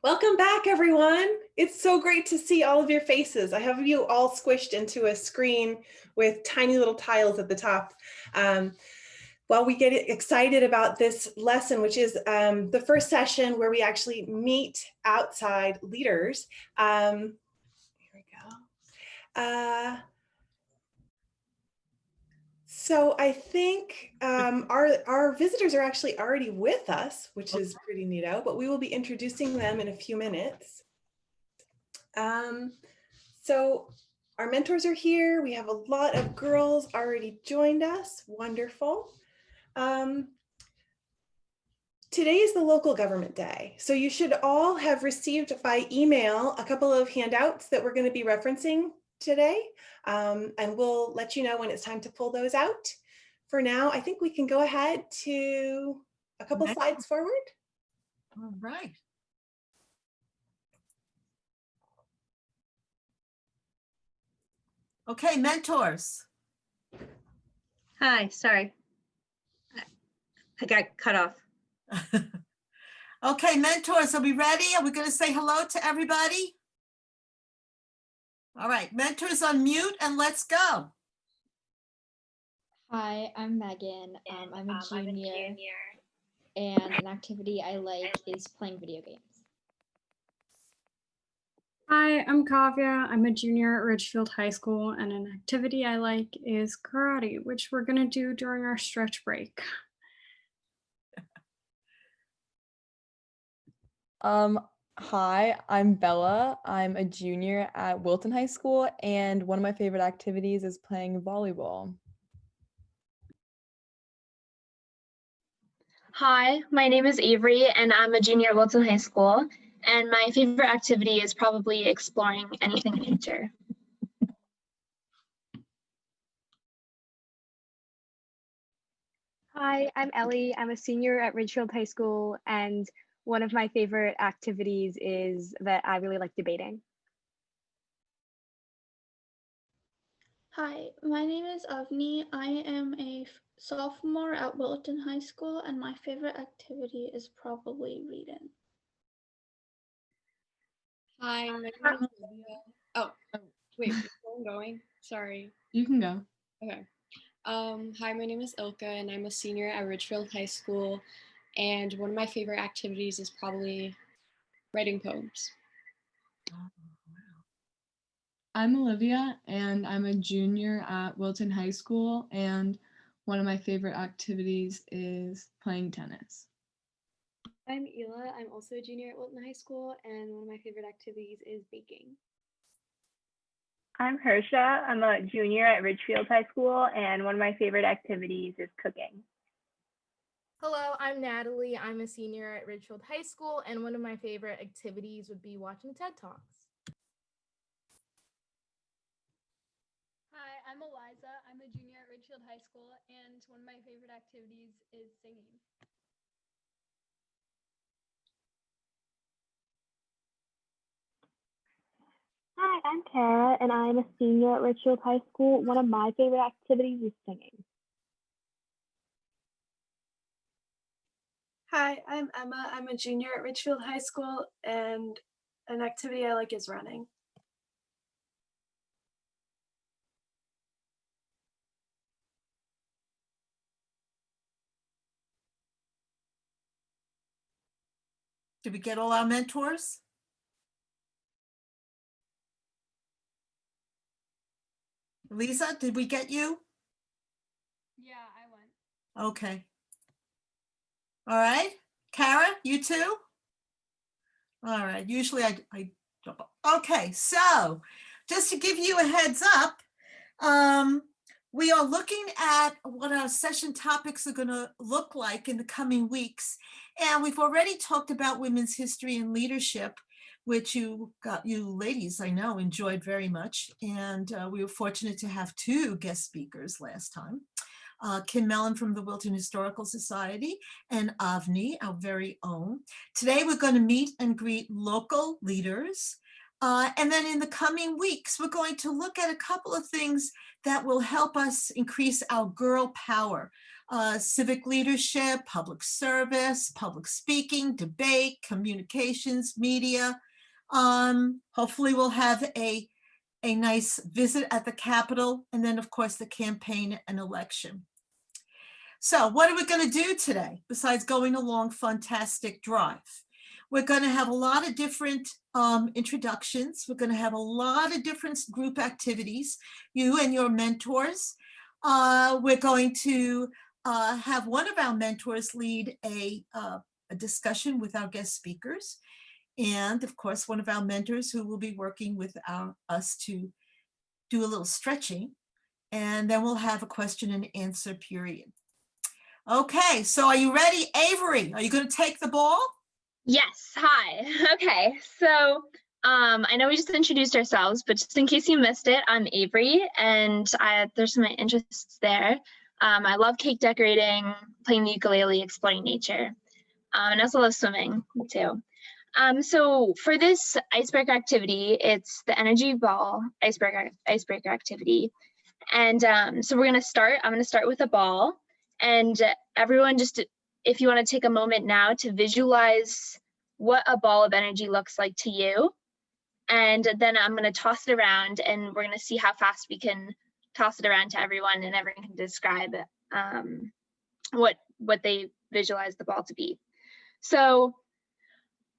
Welcome back, everyone. It's so great to see all of your faces. I have you all squished into a screen with tiny little tiles at the top. While we get excited about this lesson, which is the first session where we actually meet outside leaders. Here we go. So I think our visitors are actually already with us, which is pretty neato, but we will be introducing them in a few minutes. So our mentors are here. We have a lot of girls already joined us. Wonderful. Today is the local government day. So you should all have received by email a couple of handouts that we're going to be referencing today. And we'll let you know when it's time to pull those out. For now, I think we can go ahead to a couple slides forward. All right. Okay, mentors. Hi, sorry. I got cut off. Okay, mentors, are we ready? Are we going to say hello to everybody? All right, mentors unmute and let's go. Hi, I'm Megan. I'm a junior, and an activity I like is playing video games. Hi, I'm Kavya. I'm a junior at Ridgefield High School, and an activity I like is karate, which we're going to do during our stretch break. Hi, I'm Bella. I'm a junior at Wilton High School, and one of my favorite activities is playing volleyball. Hi, my name is Avery, and I'm a junior at Wilton High School, and my favorite activity is probably exploring anything in nature. Hi, I'm Ellie. I'm a senior at Ridgefield High School, and one of my favorite activities is that I really like debating. Hi, my name is Avni. I am a sophomore at Wilton High School, and my favorite activity is probably reading. Hi, my name is Olivia. Oh, wait, before I'm going, sorry. You can go. Okay. Hi, my name is Ilka, and I'm a senior at Ridgefield High School, and one of my favorite activities is probably writing poems. I'm Olivia, and I'm a junior at Wilton High School, and one of my favorite activities is playing tennis. I'm Ela. I'm also a junior at Wilton High School, and one of my favorite activities is baking. I'm Hersha. I'm a junior at Ridgefield High School, and one of my favorite activities is cooking. Hello, I'm Natalie. I'm a senior at Ridgefield High School, and one of my favorite activities would be watching TED Talks. Hi, I'm Eliza. I'm a junior at Ridgefield High School, and one of my favorite activities is singing. Hi, I'm Kara, and I'm a senior at Ridgefield High School. One of my favorite activities is singing. Hi, I'm Emma. I'm a junior at Ridgefield High School, and an activity I like is running. Did we get all our mentors? Lisa, did we get you? Yeah, I went. Okay. All right. Kara, you too? All right. Usually I don't. Okay. So just to give you a heads up, we are looking at what our session topics are going to look like in the coming weeks. And we've already talked about women's history and leadership, which you ladies, I know, enjoyed very much. And we were fortunate to have 2 guest speakers last time. Kim Mellon from the Wilton Historical Society and Avni, our very own. Today we're going to meet and greet local leaders. And then in the coming weeks, we're going to look at a couple of things that will help us increase our girl power. Civic leadership, public service, public speaking, debate, communications, media. Hopefully we'll have a nice visit at the Capitol, and then of course the campaign and election. So what are we going to do today besides going along fantastic drive? We're going to have a lot of different introductions. We're going to have a lot of different group activities, you and your mentors. We're going to have one of our mentors lead a discussion with our guest speakers. And of course, one of our mentors who will be working with us to do a little stretching. And then we'll have a question and answer period. Okay, so are you ready, Avery? Are you going to take the ball? Yes, hi. Okay, so I know we just introduced ourselves, but just in case you missed it, I'm Avery, and there's some of my interests there. I love cake decorating, playing the ukulele, exploring nature, and I also love swimming too. So for this icebreaker activity, it's the energy ball icebreaker activity. And so I'm going to start with a ball, and everyone just, if you want to take a moment now to visualize what a ball of energy looks like to you. And then I'm going to toss it around, and we're going to see how fast we can toss it around to everyone, and everyone can describe what they visualize the ball to be. So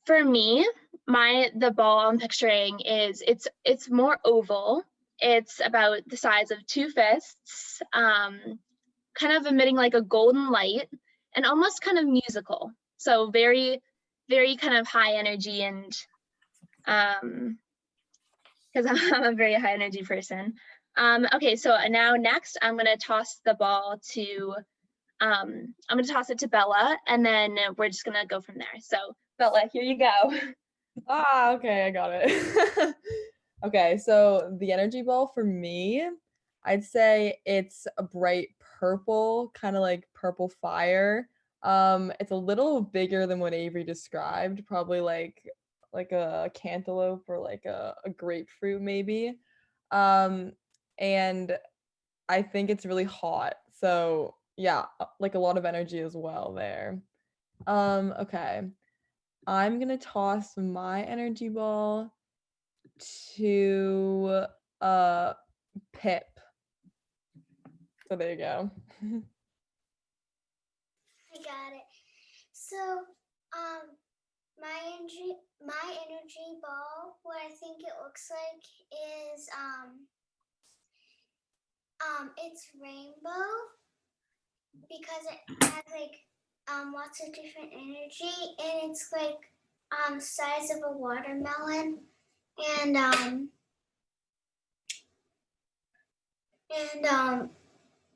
for me, the ball I'm picturing is it's more oval. It's about the size of 2 fists, kind of emitting like a golden light, and almost kind of musical. So very, very kind of high energy, and because I'm a very high energy person. Okay, so now next I'm gonna toss the ball to, I'm gonna toss it to Bella, and then we're just gonna go from there. So Bella, here you go. Okay, I got it. Okay, so the energy ball for me, I'd say it's a bright purple, kind of like purple fire. It's a little bigger than what Avery described, probably like a cantaloupe or like a grapefruit maybe. And I think it's really hot. So yeah, like a lot of energy as well there. Okay. I'm gonna toss my energy ball to Pip. So there you go. I got it. So my energy ball, what I think it looks like is it's rainbow because it has like lots of different energy, and it's like size of a watermelon, and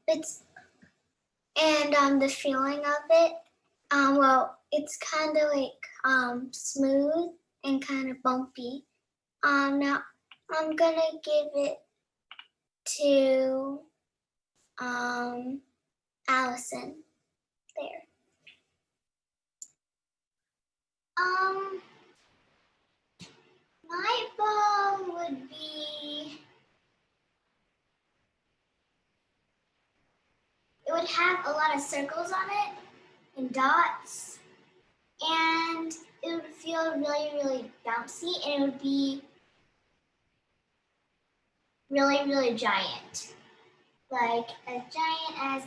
it's the feeling of it, well, it's kind of like smooth and kind of bumpy. Now I'm gonna give it to Allison there. My ball would be, it would have a lot of circles on it and dots, and it would feel really, really bouncy, and it would be really, really giant. Like as giant as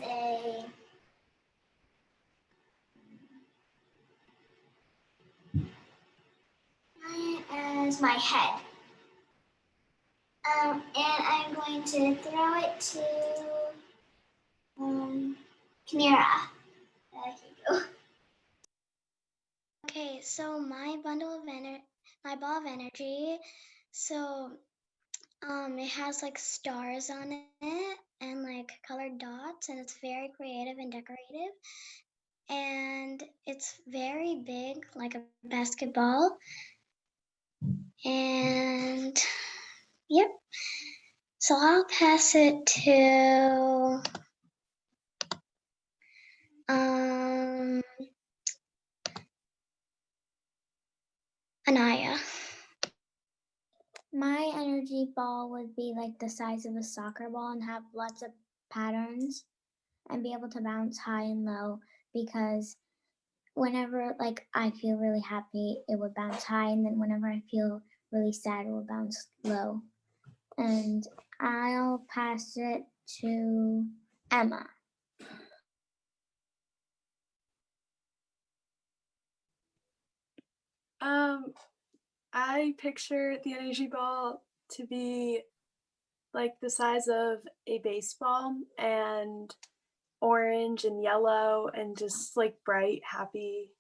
my head. And I'm going to throw it to Kinera. There you go. Okay, so my ball of energy. So it has like stars on it and like colored dots, and it's very creative and decorative. And it's very big, like a basketball. And yep. So I'll pass it to Anaya. My energy ball would be like the size of a soccer ball and have lots of patterns and be able to bounce high and low, because whenever like I feel really happy, it would bounce high, and then whenever I feel really sad, it would bounce low. And I'll pass it to Emma. I picture the energy ball to be like the size of a baseball and orange and yellow and just like bright, happy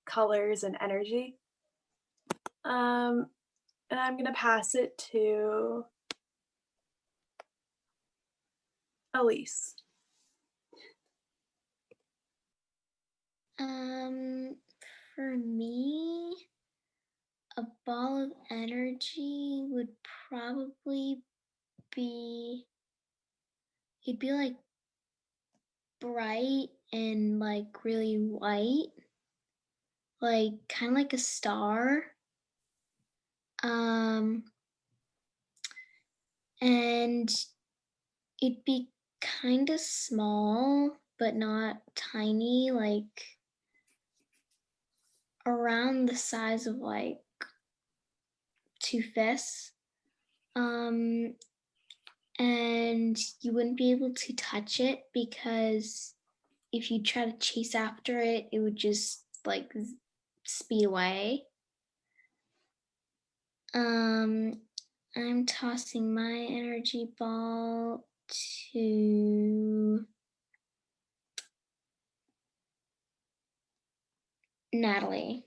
colors and energy. And I'm gonna pass it to Elise. For me, a ball of energy would probably be, it'd be like bright and like really white, like kind of like a star. And it'd be kind of small, but not tiny, like around the size of like 2 fists. And you wouldn't be able to touch it, because if you try to chase after it, it would just like speed away. I'm tossing my energy ball to Natalie.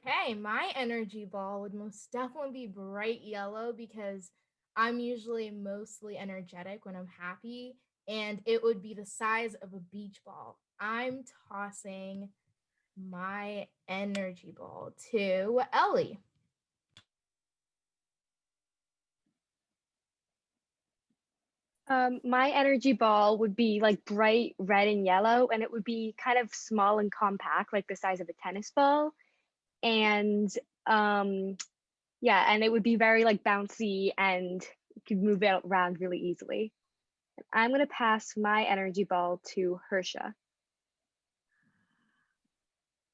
Okay, my energy ball would most definitely be bright yellow, because I'm usually mostly energetic when I'm happy, and it would be the size of a beach ball. I'm tossing my energy ball to Ellie. My energy ball would be like bright red and yellow, and it would be kind of small and compact, like the size of a tennis ball. And yeah, and it would be very like bouncy, and you could move it around really easily. I'm gonna pass my energy ball to Hersha.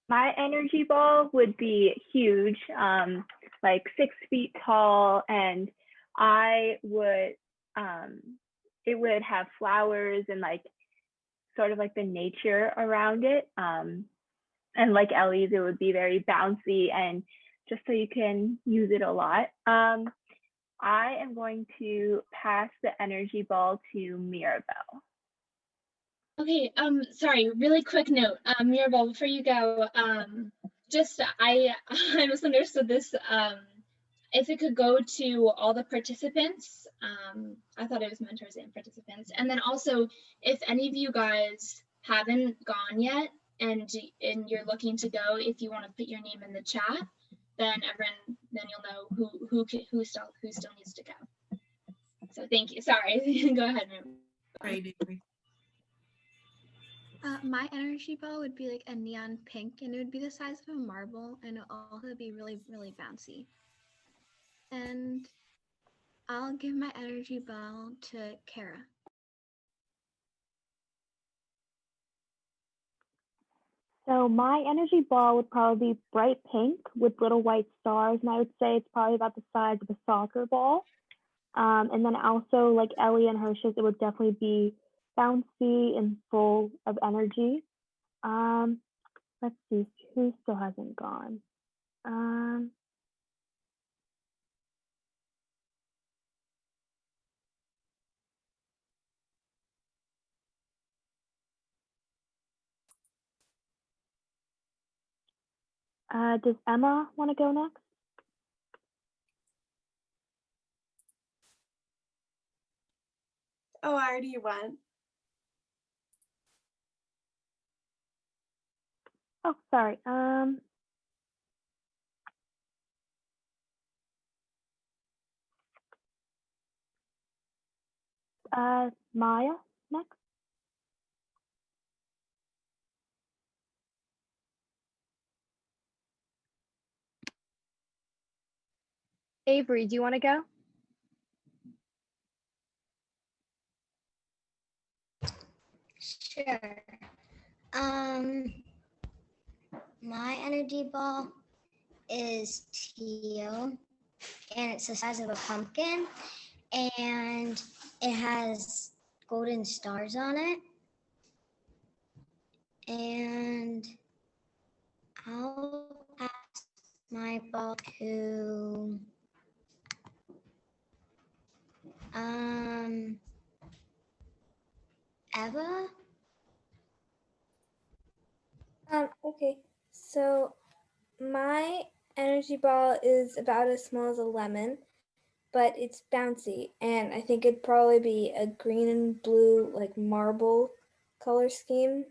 My energy ball would be huge, like 6 feet tall, and I would, it would have flowers and like sort of like the nature around it. And like Ellie's, it would be very bouncy and just so you can use it a lot. I am going to pass the energy ball to Mirabelle. Okay, sorry, really quick note. Mirabelle, before you go, just I I misunderstood this. If it could go to all the participants, I thought it was mentors and participants. And then also, if any of you guys haven't gone yet and you're looking to go, if you want to put your name in the chat, then you'll know who still needs to go. So thank you. Sorry, go ahead, Mirabelle. Great, Avery. My energy ball would be like a neon pink, and it would be the size of a marble, and it would also be really, really bouncy. And I'll give my energy ball to Kara. So my energy ball would probably be bright pink with little white stars, and I would say it's probably about the size of a soccer ball. And then also, like Ellie and Hersha's, it would definitely be bouncy and full of energy. Let's see, who still hasn't gone? Does Emma want to go next? Oh, I already went. Oh, sorry. Maya next. Avery, do you want to go? Sure. My energy ball is teal and it's the size of a pumpkin and it has golden stars on it. And I'll pass my ball to Eva. Okay, so my energy ball is about as small as a lemon, but it's bouncy, and I think it'd probably be a green and blue, like marble color scheme.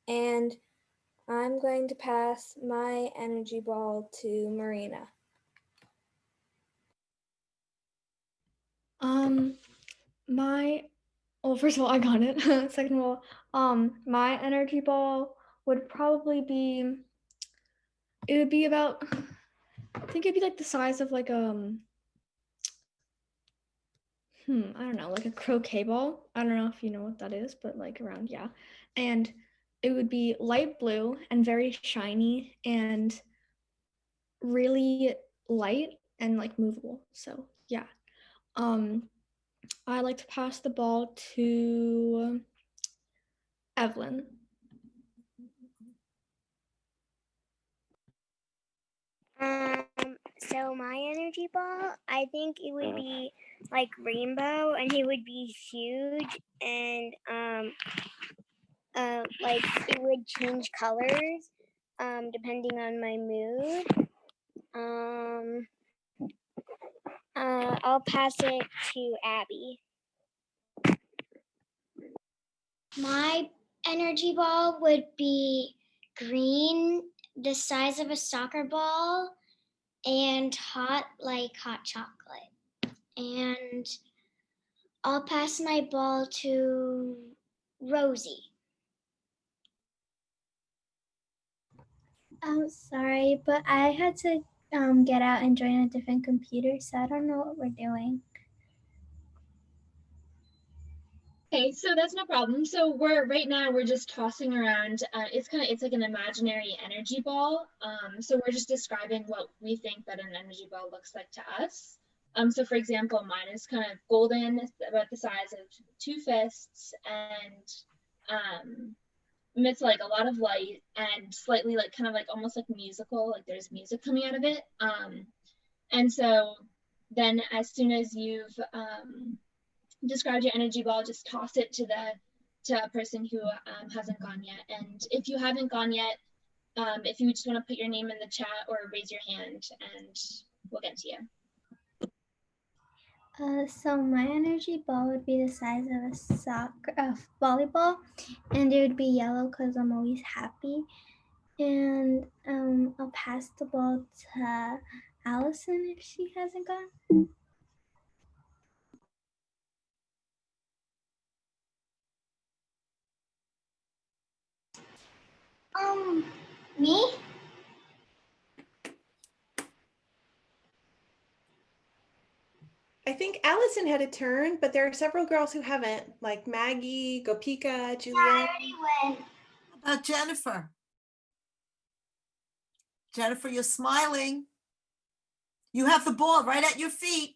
And I'm going to pass my energy ball to Marina. Well, first of all, I got it. Second of all, my energy ball would probably be, it would be about, I think it'd be like the size of like I don't know, like a croquet ball. I don't know if you know what that is, but like around, yeah. And it would be light blue and very shiny and really light and like movable. So yeah. I like to pass the ball to Evelyn. So my energy ball, I think it would be like rainbow, and it would be huge, and like it would change colors, depending on my mood. I'll pass it to Abby. My energy ball would be green, the size of a soccer ball, and hot like hot chocolate. And I'll pass my ball to Rosie. I'm sorry, but I had to get out and join a different computer, so I don't know what we're doing. Okay, so that's no problem. So we're just tossing around. It's like an imaginary energy ball. So we're just describing what we think that an energy ball looks like to us. So for example, mine is kind of golden, about the size of 2 fists, and emits like a lot of light and slightly like kind of like almost like musical, like there's music coming out of it. And so then as soon as you've described your energy ball, just toss it to a person who hasn't gone yet. And if you haven't gone yet, if you just want to put your name in the chat or raise your hand, and we'll get to you. So my energy ball would be the size of a volleyball, and it would be yellow because I'm always happy. And I'll pass the ball to Allison if she hasn't gone. Me? I think Allison had a turn, but there are several girls who haven't, like Maggie, Gopika, Juliet. How about Jennifer? Jennifer, you're smiling. You have the ball right at your feet.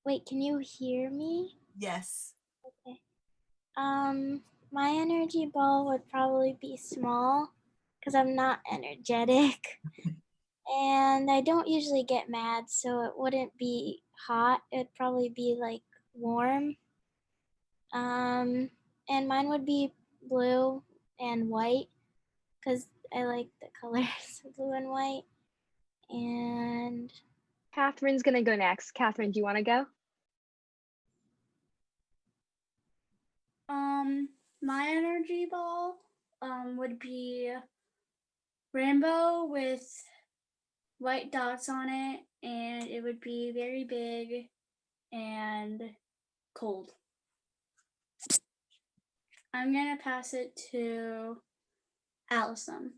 Wait, can you hear me? Yes. Okay. My energy ball would probably be small because I'm not energetic. And I don't usually get mad, so it wouldn't be hot. It'd probably be like warm. And mine would be blue and white because I like the colors blue and white. And Catherine's gonna go next. Catherine, do you want to go? My energy ball would be rainbow with white dots on it, and it would be very big and cold. I'm gonna pass it to Allison.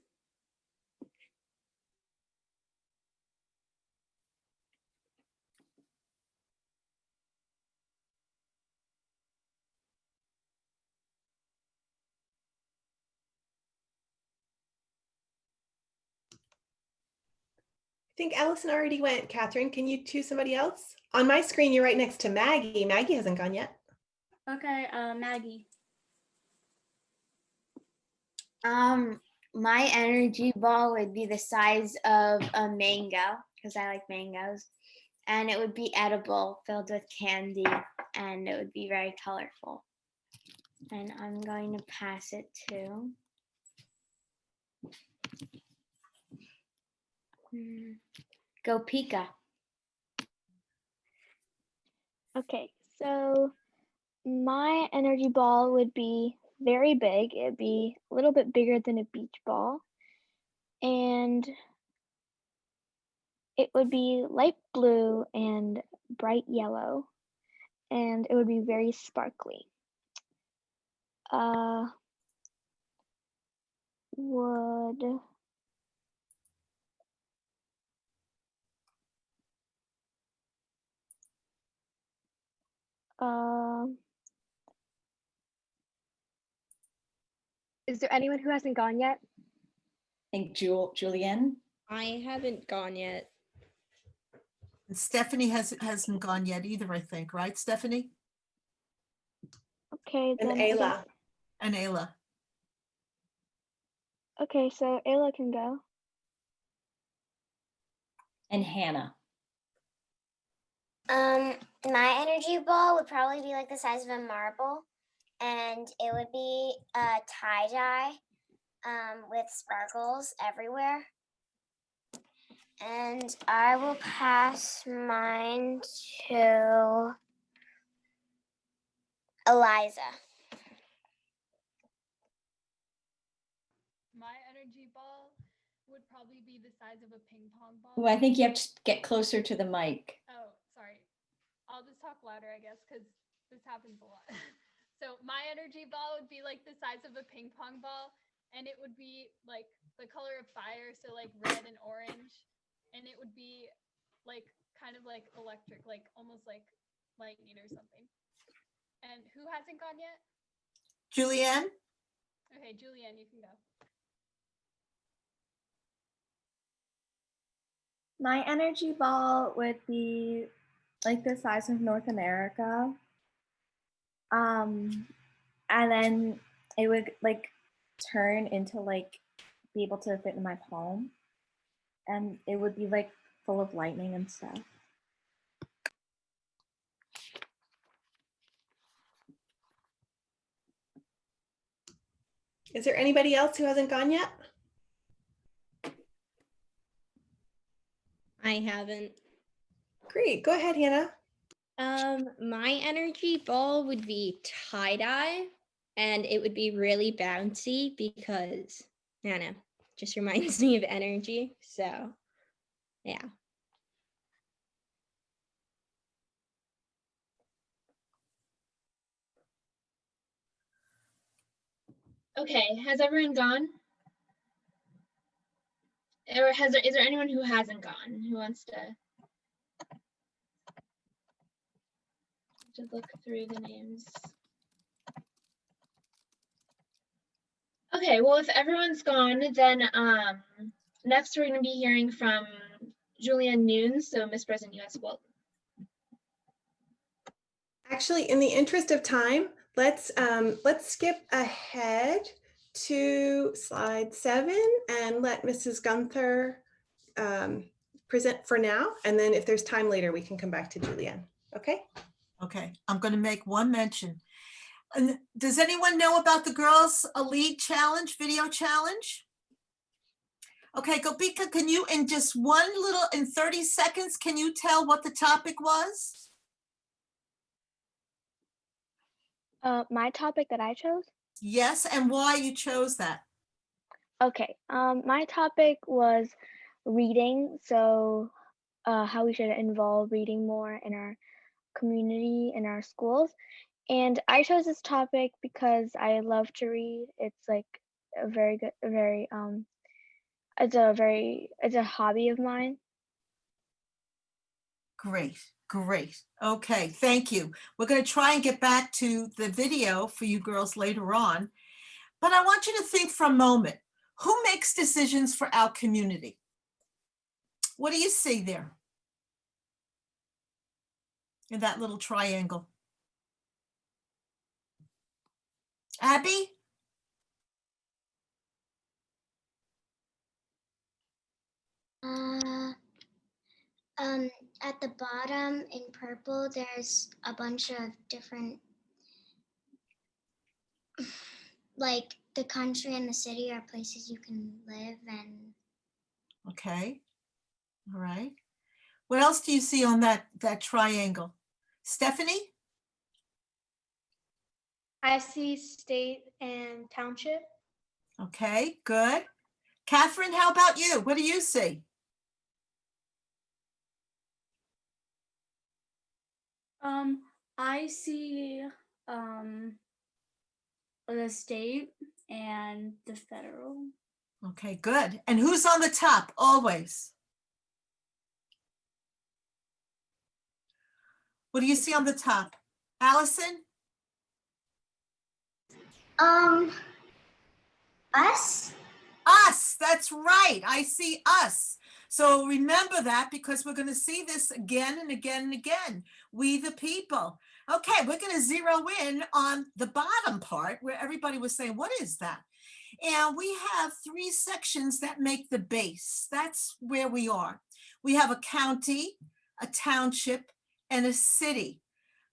I think Allison already went. Catherine, can you choose somebody else? On my screen, you're right next to Maggie. Maggie hasn't gone yet. Okay, Maggie. My energy ball would be the size of a mango because I like mangoes, and it would be edible, filled with candy, and it would be very colorful. And I'm going to pass it to Go Pika. Okay, so my energy ball would be very big. It'd be a little bit bigger than a beach ball. And it would be light blue and bright yellow. And it would be very sparkly. Would is there anyone who hasn't gone yet? I think Julianne. I haven't gone yet. And Stephanie hasn't gone yet either, I think, right, Stephanie? Okay, And then I guess- Ayla. And Ayla. Okay, so Ayla can go. And Hannah. My energy ball would probably be like the size of a marble, and it would be tie-dye with sparkles everywhere. And I will pass mine to Eliza. My energy ball would probably be the size of a ping pong ball. Oh, I think you have to get closer to the mic. Oh, sorry. I'll just talk louder, I guess, because this happens a lot. So my energy ball would be like the size of a ping pong ball, and it would be like the color of fire, so like red and orange, and it would be like kind of like electric, like almost like lightning or something. And who hasn't gone yet? Julianne? Okay, Julianne, you can go. My energy ball would be like the size of North America. And then it would like turn into like be able to fit in my palm. And it would be like full of lightning and stuff. Is there anybody else who hasn't gone yet? I haven't. Great, go ahead, Hannah. My energy ball would be tie-dye, and it would be really bouncy because, I don't know, just reminds me of energy. So, yeah. Okay, has everyone gone? Or is there anyone who hasn't gone, who wants to look through the names? Okay, well, if everyone's gone, then next we're going to be hearing from Julianne Nunes, so Miss President U.S. Wilton. Actually, in the interest of time, let's skip ahead to slide 7 and let Mrs. Gunther present for now. And then if there's time later, we can come back to Julianne. Okay? Okay, I'm going to make one mention. And does anyone know about the Girls Elite Challenge, video challenge? Okay, Gopika, can you, in just in 30 seconds, can you tell what the topic was? My topic that I chose? Yes, and why you chose that? Okay, my topic was reading, so how we should involve reading more in our community, in our schools. And I chose this topic because I love to read. It's like a very good, it's a hobby of mine. Great, great. Okay, thank you. We're going to try and get back to the video for you girls later on. But I want you to think for a moment, who makes decisions for our community? What do you see there in that little triangle? Abby? At the bottom in purple, there's a bunch of different, like the country and the city are places you can live and. Okay, all right. What else do you see on that triangle? Stephanie? I see state and township. Okay, good. Catherine, how about you? What do you see? I see the state and the federal. Okay, good. And who's on the top always? What do you see on the top? Allison? Us? Us, that's right. I see us. So remember that because we're going to see this again and again and again. We the people. Okay, we're going to zero in on the bottom part where everybody was saying, what is that? And we have 3 sections that make the base. That's where we are. We have a county, a township, and a city.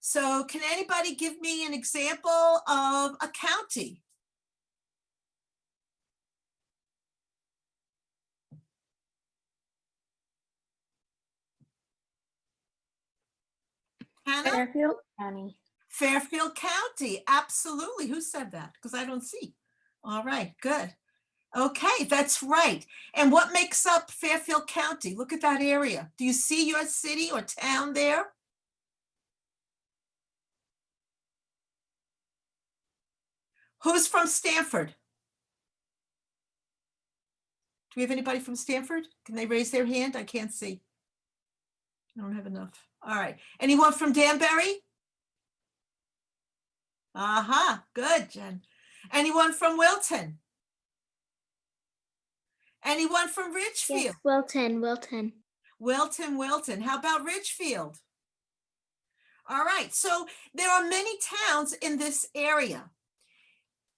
So can anybody give me an example of a county? Hannah? Fairfield County. Fairfield County, absolutely. Who said that? Because I don't see. All right, good. Okay, that's right. And what makes up Fairfield County? Look at that area. Do you see your city or town there? Who's from Stanford? Do we have anybody from Stanford? Can they raise their hand? I can't see. I don't have enough. All right. Anyone from Danbury? Aha, good, Jen. Anyone from Wilton? Anyone from Ridgefield? Yes, Wilton. Wilton. How about Ridgefield? All right, so there are many towns in this area.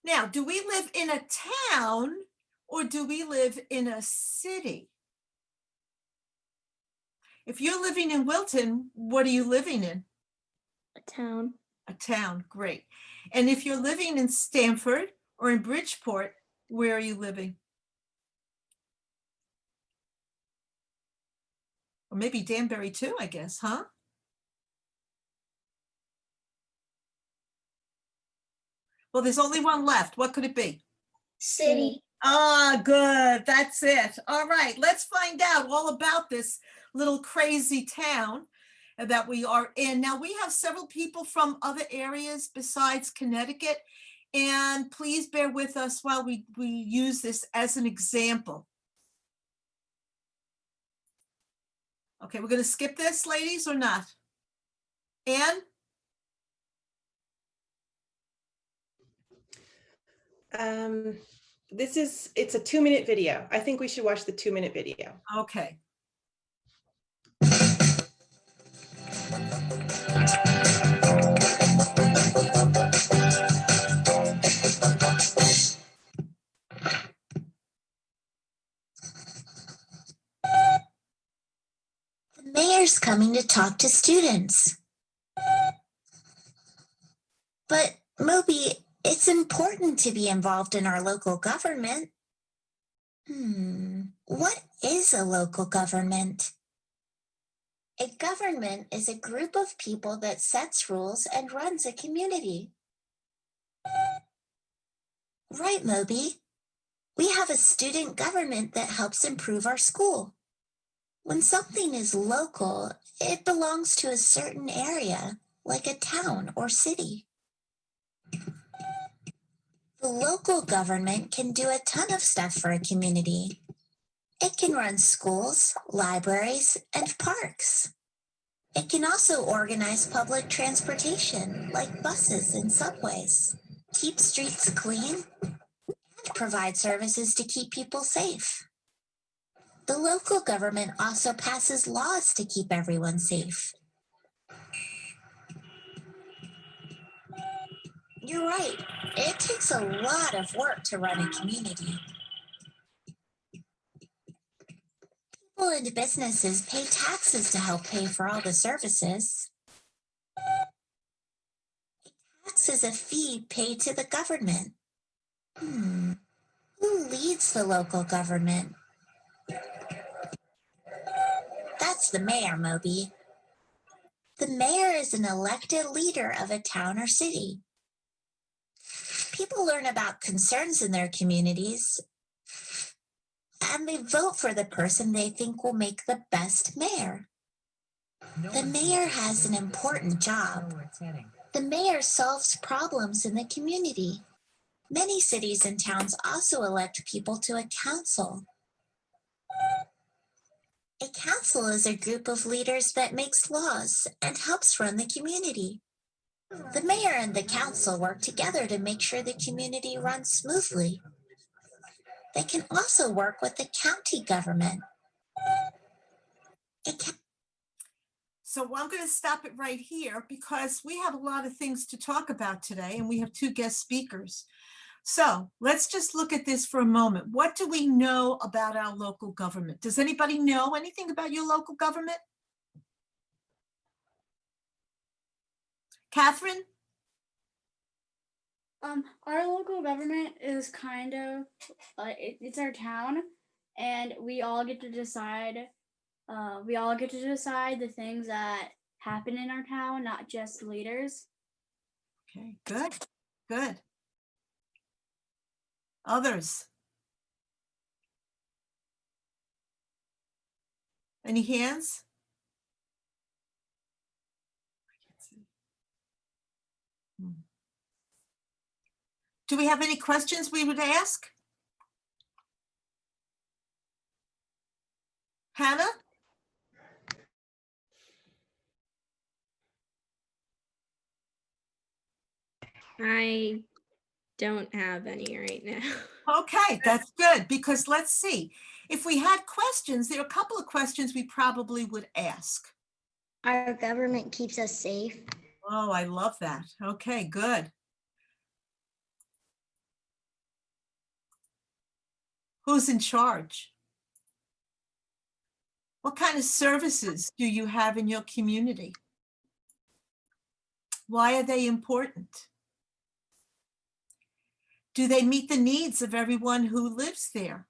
Now, do we live in a town or do we live in a city? If you're living in Wilton, what are you living in? A town. A town, great. And if you're living in Stamford or in Bridgeport, where are you living? Or maybe Danbury too, I guess, huh? Well, there's only one left. What could it be? City. Ah, good. That's it. All right, let's find out all about this little crazy town that we are in. Now, we have several people from other areas besides Connecticut, and please bear with us while we use this as an example. Okay, we're going to skip this, ladies, or not? Anne? It's a 2-minute video. I think we should watch the 2-minute video. Okay. The mayor's coming to talk to students. But Moby, it's important to be involved in our local government. What is a local government? A government is a group of people that sets rules and runs a community. Right, Moby. We have a student government that helps improve our school. When something is local, it belongs to a certain area, like a town or city. The local government can do a ton of stuff for a community. It can run schools, libraries, and parks. It can also organize public transportation, like buses and subways, keep streets clean, and provide services to keep people safe. The local government also passes laws to keep everyone safe. You're right, it takes a lot of work to run a community. People and businesses pay taxes to help pay for all the services. Tax is a fee paid to the government. Who leads the local government? That's the mayor, Moby. The mayor is an elected leader of a town or city. People learn about concerns in their communities, and they vote for the person they think will make the best mayor. The mayor has an important job. The mayor solves problems in the community. Many cities and towns also elect people to a council. A council is a group of leaders that makes laws and helps run the community. The mayor and the council work together to make sure the community runs smoothly. They can also work with the county government. So I'm going to stop it right here because we have a lot of things to talk about today and we have 2 guest speakers. So let's just look at this for a moment. What do we know about our local government? Does anybody know anything about your local government? Catherine? Our local government is kind of, it's our town, and we all get to decide. We all get to decide the things that happen in our town, not just leaders. Okay, good, good. Others? Any hands? Do we have any questions we would ask? Hannah? I don't have any right now. Okay, that's good, because let's see. If we had questions, there are a couple of questions we probably would ask. Our government keeps us safe. Oh, I love that. Okay, good. Who's in charge? What kind of services do you have in your community? Why are they important? Do they meet the needs of everyone who lives there?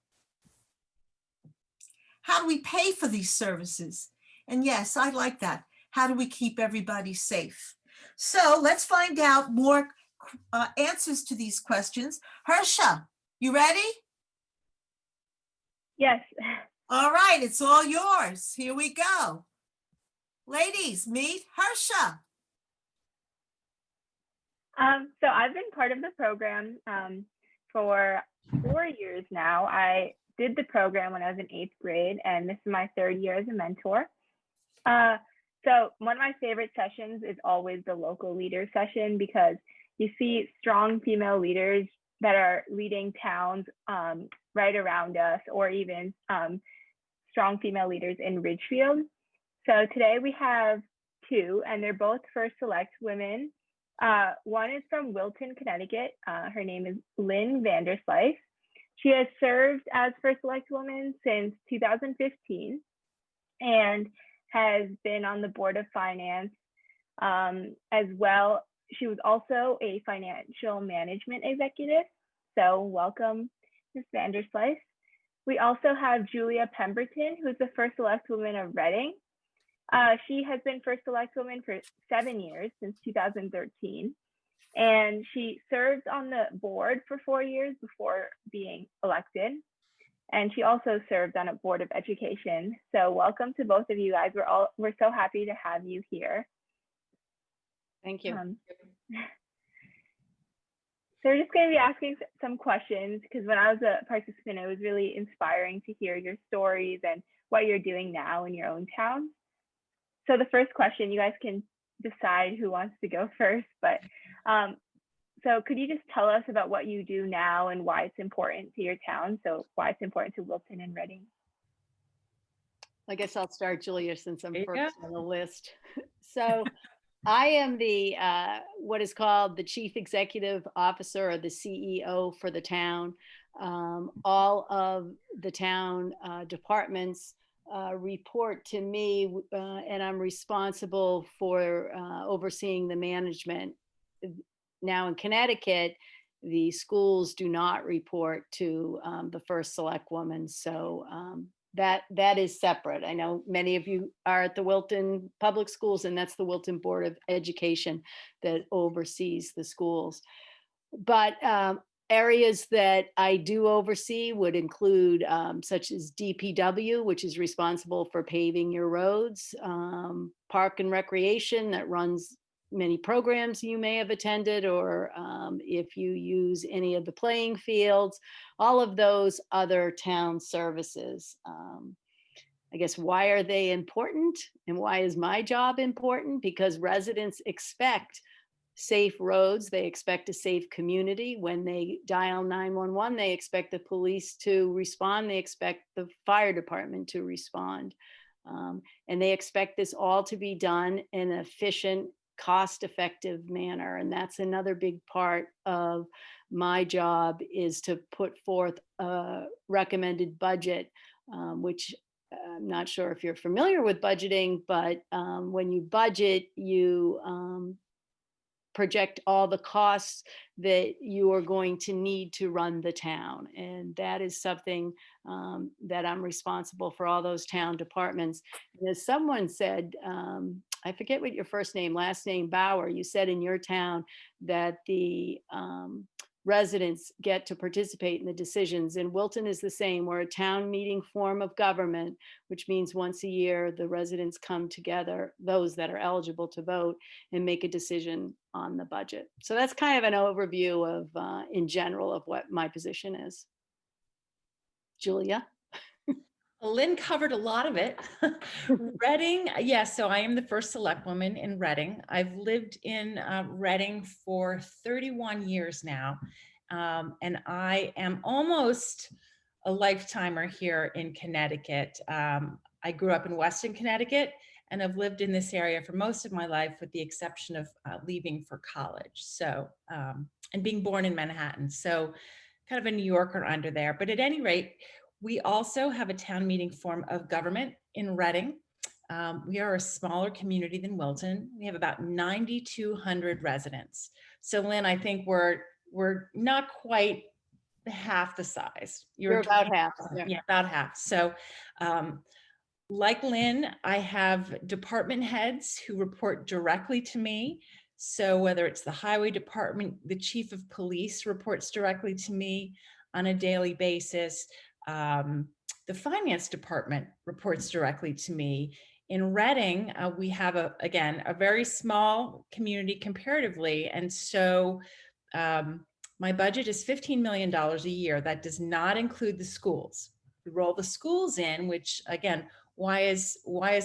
How do we pay for these services? And yes, I like that. How do we keep everybody safe? So let's find out more answers to these questions. Hersha, you ready? Yes. All right, it's all yours. Here we go. Ladies, meet Hersha. So I've been part of the program for 4 years now. I did the program when I was in 8th grade, and this is my 3rd year as a mentor. So one of my favorite sessions is always the local leader session, because you see strong female leaders that are leading towns right around us, or even strong female leaders in Ridgefield. So today we have 2, and they're both First Selectwomen. One is from Wilton, Connecticut. Her name is Lynne Vanderslice. She has served as First Selectwoman since 2015 and has been on the Board of Finance as well. She was also a financial management executive. So welcome, Ms. Vanderslice. We also have Julia Pemberton, who's the First Selectwoman of Reading. She has been First Selectwoman for 7 years, since 2013. And she served on the board for 4 years before being elected. And she also served on a board of education. So welcome to both of you guys. We're so happy to have you here. Thank you. So we're just going to be asking some questions because when I was a participant, it was really inspiring to hear your stories and what you're doing now in your own town. So the first question, you guys can decide who wants to go first, but so could you just tell us about what you do now and why it's important to your town? So why it's important to Wilton and Reading? I guess I'll start, Julia, since I'm first on the list. So I am the what is called the Chief Executive Officer or the CEO for the town. All of the town departments report to me, and I'm responsible for overseeing the management. Now in Connecticut, the schools do not report to the first Selectwoman, so that is separate. I know many of you are at the Wilton Public Schools, and that's the Wilton Board of Education that oversees the schools. But areas that I do oversee would include such as DPW, which is responsible for paving your roads, Park and Recreation that runs many programs you may have attended, or if you use any of the playing fields, all of those other town services. I guess why are they important and why is my job important? Because residents expect safe roads, they expect a safe community. When they dial 911, they expect the police to respond, they expect the fire department to respond. And they expect this all to be done in an efficient, cost-effective manner. And that's another big part of my job, is to put forth a recommended budget, which I'm not sure if you're familiar with budgeting, but when you budget, you project all the costs that you are going to need to run the town. And that is something that I'm responsible for, all those town departments. And as someone said, I forget what your first name, last name, Bauer, you said in your town that the residents get to participate in the decisions. And Wilton is the same. We're a town meeting form of government, which means once a year, the residents come together, those that are eligible to vote, and make a decision on the budget. So that's kind of an overview of, in general, of what my position is. Julia? Lynn covered a lot of it. Reading, yes, so I am the first Selectwoman in Reading. I've lived in Reading for 31 years now, and I am almost a lifetimer here in Connecticut. I grew up in Western Connecticut, and I've lived in this area for most of my life, with the exception of leaving for college. So, and being born in Manhattan, so kind of a New Yorker under there. But at any rate, we also have a town meeting form of government in Reading. We are a smaller community than Wilton. We have about 9,200 residents. So Lynn, I think we're not quite half the size. You're about half. Yeah, about half. So like Lynn, I have department heads who report directly to me. So whether it's the highway department, the chief of police reports directly to me on a daily basis. The finance department reports directly to me. In Reading, we have again a very small community comparatively, and so my budget is $15 million a year. That does not include the schools. We roll the schools in, which again, why is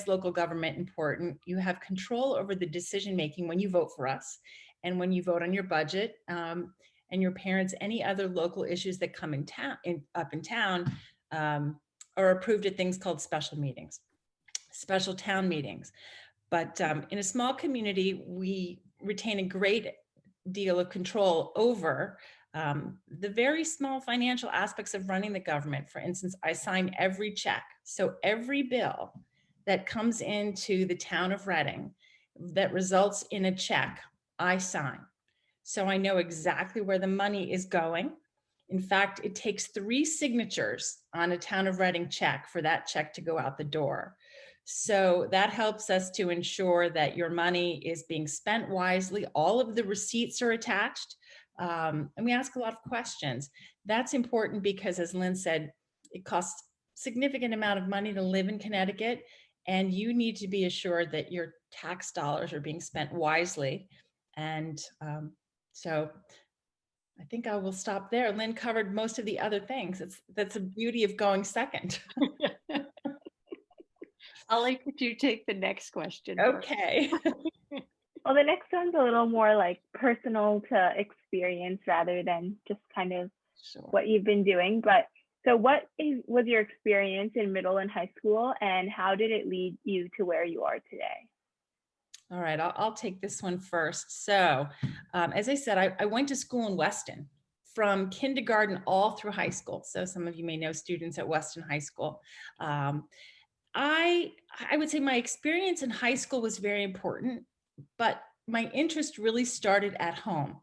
local government important? You have control over the decision making when you vote for us, and when you vote on your budget. And your parents, any other local issues that come in town, up in town, are approved at things called special meetings, special town meetings. But in a small community, we retain a great deal of control over the very small financial aspects of running the government. For instance, I sign every check. So every bill that comes into the town of Reading that results in a check, I sign. So I know exactly where the money is going. In fact, it takes 3 signatures on a town of Reading check for that check to go out the door. So that helps us to ensure that your money is being spent wisely. All of the receipts are attached, and we ask a lot of questions. That's important because, as Lynn said, it costs a significant amount of money to live in Connecticut, and you need to be assured that your tax dollars are being spent wisely. And so I think I will stop there. Lynn covered most of the other things. That's the beauty of going second. I'll let you take the next question. Okay. Well, the next one's a little more like personal to experience rather than just kind of what you've been doing. But so was your experience in middle and high school, and how did it lead you to where you are today? All right, I'll take this one first. So as I said, I went to school in Weston from kindergarten all through high school. So some of you may know students at Weston High School. I would say my experience in high school was very important, but my interest really started at home.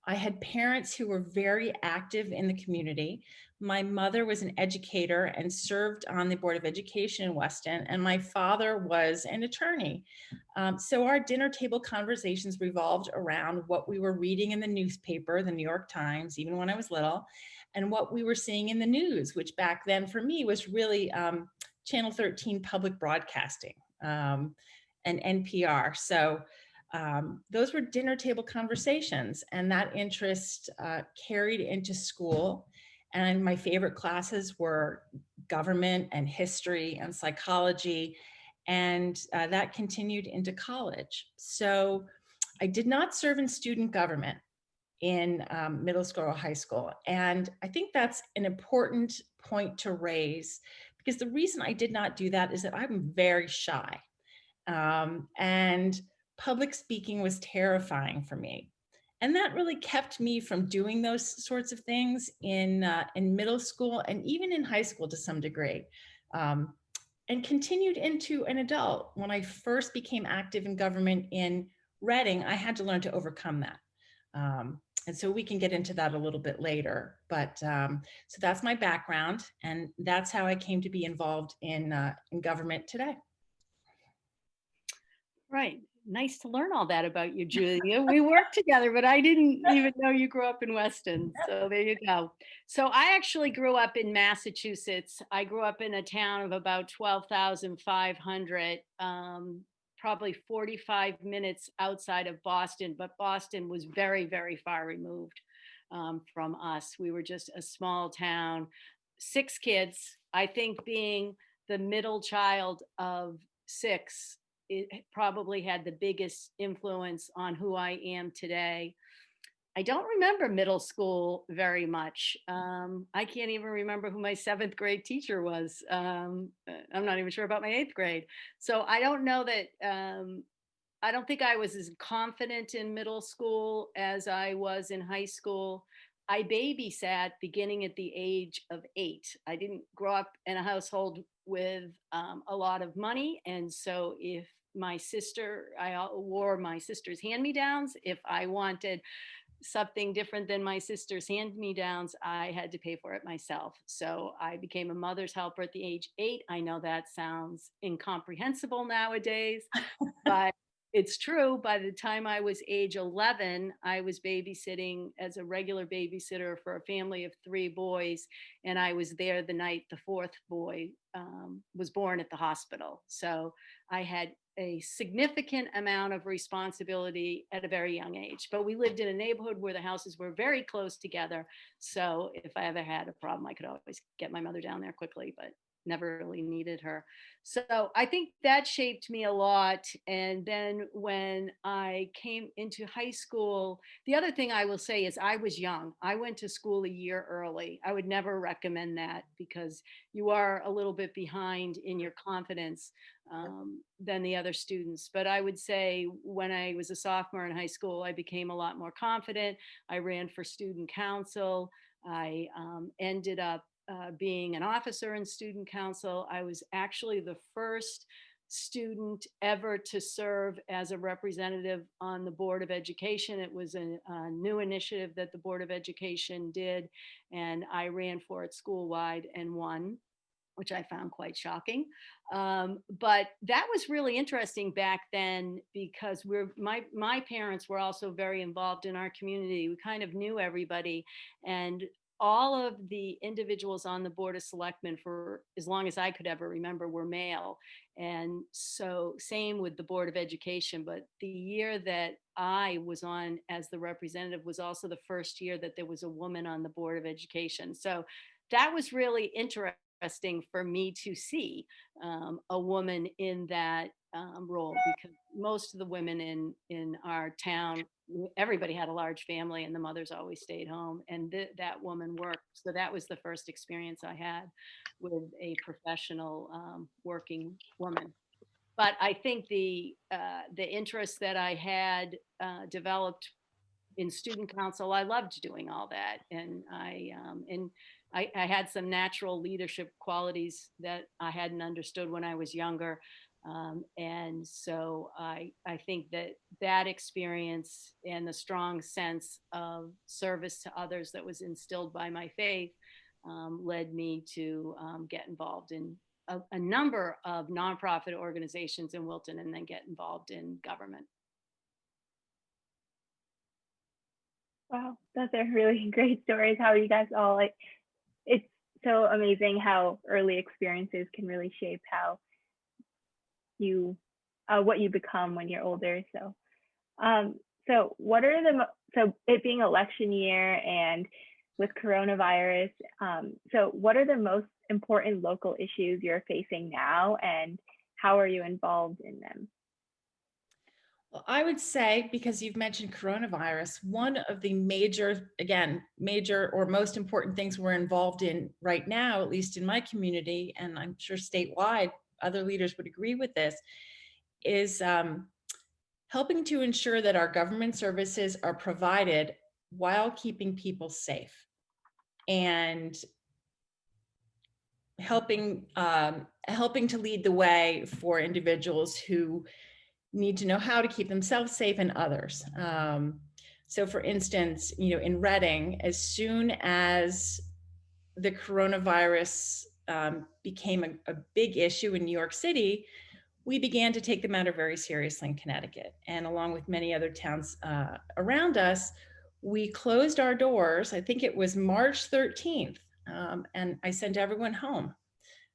I had parents who were very active in the community. My mother was an educator and served on the Board of Education in Weston, and my father was an attorney. So our dinner table conversations revolved around what we were reading in the newspaper, the New York Times, even when I was little, and what we were seeing in the news, which back then for me was really Channel 13 public broadcasting and NPR. So those were dinner table conversations, and that interest carried into school. And my favorite classes were government and history and psychology, and that continued into college. So I did not serve in student government in middle school or high school. And I think that's an important point to raise, because the reason I did not do that is that I'm very shy. And public speaking was terrifying for me. And that really kept me from doing those sorts of things in middle school and even in high school to some degree, and continued into an adult. When I first became active in government in Reading, I had to learn to overcome that. And so we can get into that a little bit later. But so that's my background, and that's how I came to be involved in government today. Right. Nice to learn all that about you, Julia. We worked together, but I didn't even know you grew up in Weston. So there you go. So I actually grew up in Massachusetts. I grew up in a town of about 12,500, probably 45 minutes outside of Boston, but Boston was very, very far removed from us. We were just a small town, 6 kids. I think being the middle child of 6, it probably had the biggest influence on who I am today. I don't remember middle school very much. I can't even remember who my 7th grade teacher was. I'm not even sure about my 8th grade. So I don't know that, I don't think I was as confident in middle school as I was in high school. I babysat beginning at the age of 8. I didn't grow up in a household with a lot of money. And so if my sister, I wore my sister's hand-me-downs. If I wanted something different than my sister's hand-me-downs, I had to pay for it myself. So I became a mother's helper at the age 8. I know that sounds incomprehensible nowadays, but it's true. By the time I was age 11, I was babysitting as a regular babysitter for a family of 3 boys. And I was there the night the 4th boy was born at the hospital. So I had a significant amount of responsibility at a very young age. But we lived in a neighborhood where the houses were very close together. So if I ever had a problem, I could always get my mother down there quickly, but never really needed her. So I think that shaped me a lot. And then when I came into high school, the other thing I will say is I was young. I went to school a year early. I would never recommend that because you are a little bit behind in your confidence than the other students. But I would say when I was a sophomore in high school, I became a lot more confident. I ran for student council. I ended up being an officer in student council. I was actually the first student ever to serve as a representative on the Board of Education. It was a new initiative that the Board of Education did, and I ran for it school-wide and won, which I found quite shocking. But that was really interesting back then because my parents were also very involved in our community. We kind of knew everybody. And all of the individuals on the Board of Selectmen for as long as I could ever remember were male. And so same with the Board of Education, but the year that I was on as the representative was also the first year that there was a woman on the Board of Education. So that was really interesting for me to see a woman in that role, because most of the women in our town, everybody had a large family and the mothers always stayed home, and that woman worked. So that was the first experience I had with a professional working woman. But I think the interest that I had developed in student council, I loved doing all that, and I had some natural leadership qualities that I hadn't understood when I was younger. And so I think that experience and the strong sense of service to others that was instilled by my faith led me to get involved in a number of nonprofit organizations in Wilton, and then get involved in government. Wow, those are really great stories. How you guys all it's so amazing how early experiences can really shape how you what you become when you're older. So what are so it being election year and with coronavirus, so what are the most important local issues you're facing now, and how are you involved in them? Well, I would say, because you've mentioned coronavirus, one of the major or most important things we're involved in right now, at least in my community, and I'm sure statewide, other leaders would agree with this, is helping to ensure that our government services are provided while keeping people safe, and helping to lead the way for individuals who need to know how to keep themselves safe and others. So for instance, in Reading, as soon as the coronavirus became a big issue in New York City, we began to take the matter very seriously in Connecticut. And along with many other towns around us, we closed our doors, I think it was March 13th, and I sent everyone home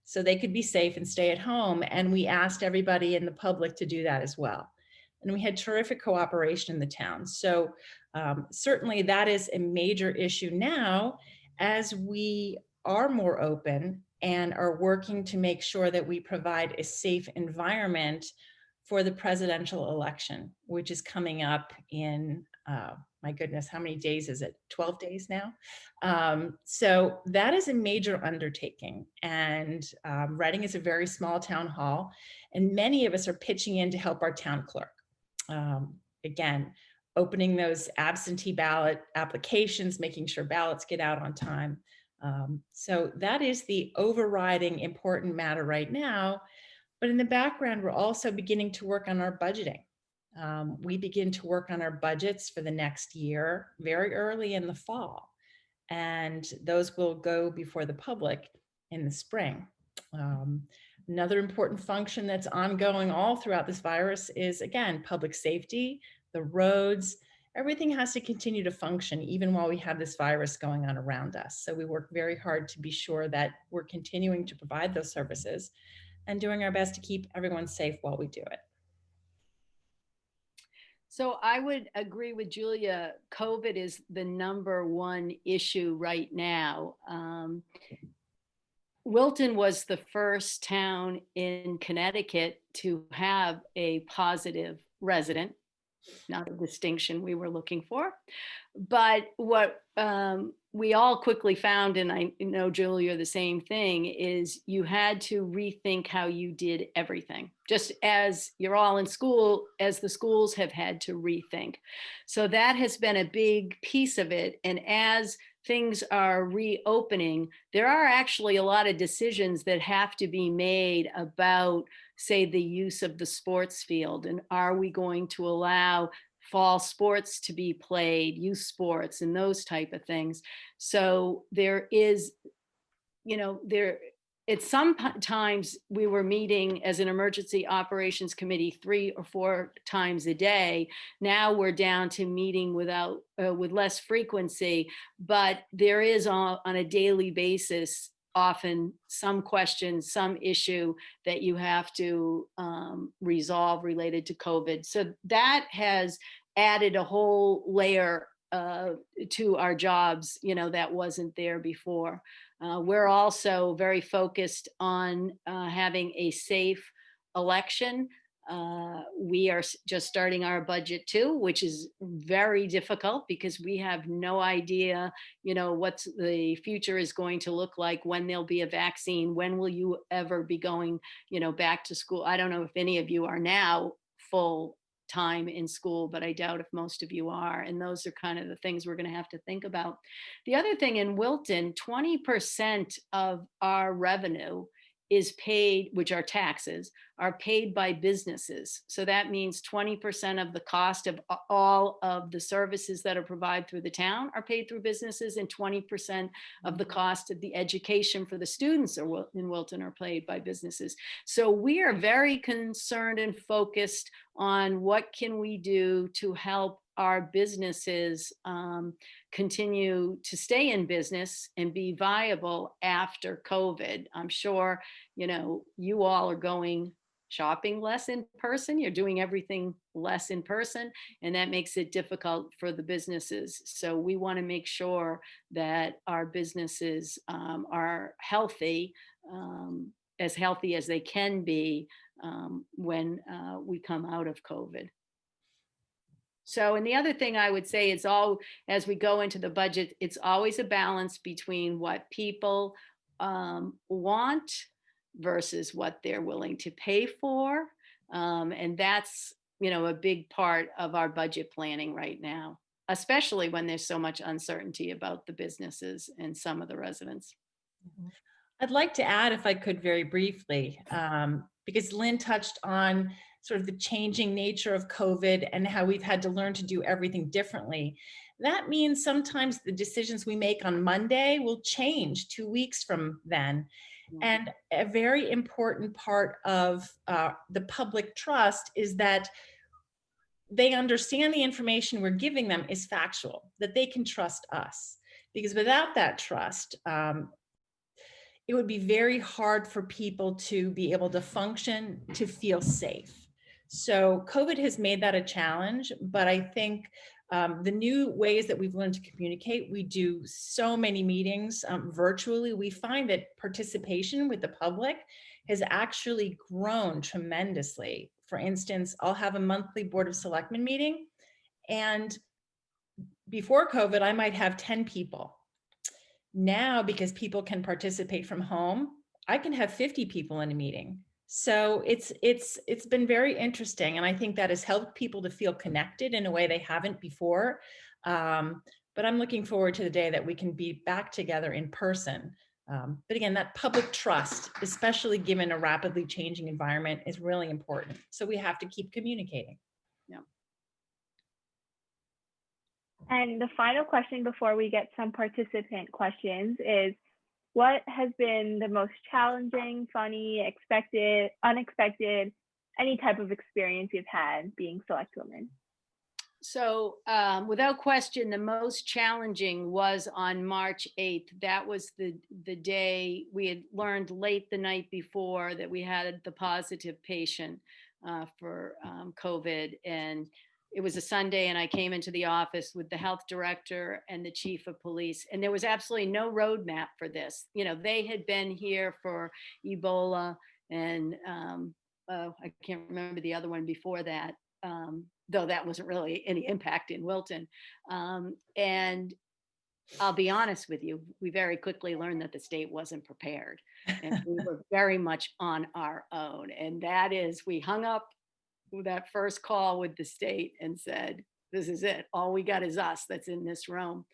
so they could be safe and stay at home. And we asked everybody in the public to do that as well. And we had terrific cooperation in the town. So certainly that is a major issue now, as we are more open and are working to make sure that we provide a safe environment for the presidential election, which is coming up in, my goodness, how many days is it? 12 days now. So that is a major undertaking. And Reading is a very small town hall, and many of us are pitching in to help our town clerk. Again, opening those absentee ballot applications, making sure ballots get out on time. So that is the overriding important matter right now. But in the background, we're also beginning to work on our budgeting. We begin to work on our budgets for the next year very early in the fall, and those will go before the public in the spring. Another important function that's ongoing all throughout this virus is, again, public safety, the roads. Everything has to continue to function even while we have this virus going on around us. So we work very hard to be sure that we're continuing to provide those services and doing our best to keep everyone safe while we do it. So I would agree with Julia. COVID is the #1 issue right now. Wilton was the first town in Connecticut to have a positive resident, not a distinction we were looking for. But what we all quickly found, and I know Julia, the same thing, is you had to rethink how you did everything, just as you're all in school, as the schools have had to rethink. So that has been a big piece of it. And as things are reopening, there are actually a lot of decisions that have to be made about, say, the use of the sports field. And are we going to allow fall sports to be played, youth sports, and those type of things? So there is, At sometimes we were meeting as an emergency operations committee 3 or 4 times a day. Now we're down to meeting with less frequency, but there is on a daily basis often some question, some issue that you have to resolve related to COVID. So that has added a whole layer to our jobs, that wasn't there before. We're also very focused on having a safe election. We are just starting our budget too, which is very difficult because we have no idea, what the future is going to look like, when there'll be a vaccine, when will you ever be going, back to school. I don't know if any of you are now full time in school, but I doubt if most of you are. And those are kind of the things we're going to have to think about. The other thing in Wilton, 20% of our revenue is paid, which are taxes, are paid by businesses. So that means 20% of the cost of all of the services that are provided through the town are paid through businesses, and 20% of the cost of the education for the students in Wilton are paid by businesses. So we are very concerned and focused on what can we do to help our businesses continue to stay in business and be viable after COVID. I'm sure, you all are going shopping less in person. You're doing everything less in person, and that makes it difficult for the businesses. So we want to make sure that our businesses are healthy as they can be when we come out of COVID. So, and the other thing I would say is as we go into the budget, it's always a balance between what people want versus what they're willing to pay for. And that's, a big part of our budget planning right now, especially when there's so much uncertainty about the businesses and some of the residents. I'd like to add, if I could, very briefly, because Lynn touched on sort of the changing nature of COVID and how we've had to learn to do everything differently. That means sometimes the decisions we make on Monday will change 2 weeks from then. And a very important part of the public trust is that they understand the information we're giving them is factual, that they can trust us. Because without that trust, it would be very hard for people to be able to function, to feel safe. So COVID has made that a challenge, but I think the new ways that we've learned to communicate, we do so many meetings virtually. We find that participation with the public has actually grown tremendously. For instance, I'll have a monthly Board of Selectmen meeting, and before COVID, I might have 10 people. Now, because people can participate from home, I can have 50 people in a meeting. So it's been very interesting, and I think that has helped people to feel connected in a way they haven't before. But I'm looking forward to the day that we can be back together in person. But again, that public trust, especially given a rapidly changing environment, is really important. So we have to keep communicating. Yeah. And the final question before we get some participant questions is, what has been the most challenging, funny, expected, unexpected, any type of experience you've had being Selectwomen? So without question, the most challenging was on March 8th. That was the day we had learned late the night before that we had the positive patient for COVID. And it was a Sunday, and I came into the office with the health director and the chief of police, and there was absolutely no roadmap for this. They had been here for Ebola and I can't remember the other one before that, though that wasn't really any impact in Wilton. And I'll be honest with you, we very quickly learned that the state wasn't prepared, and we were very much on our own. And that is, we hung up that first call with the state and said, this is it. All we got is us that's in this room.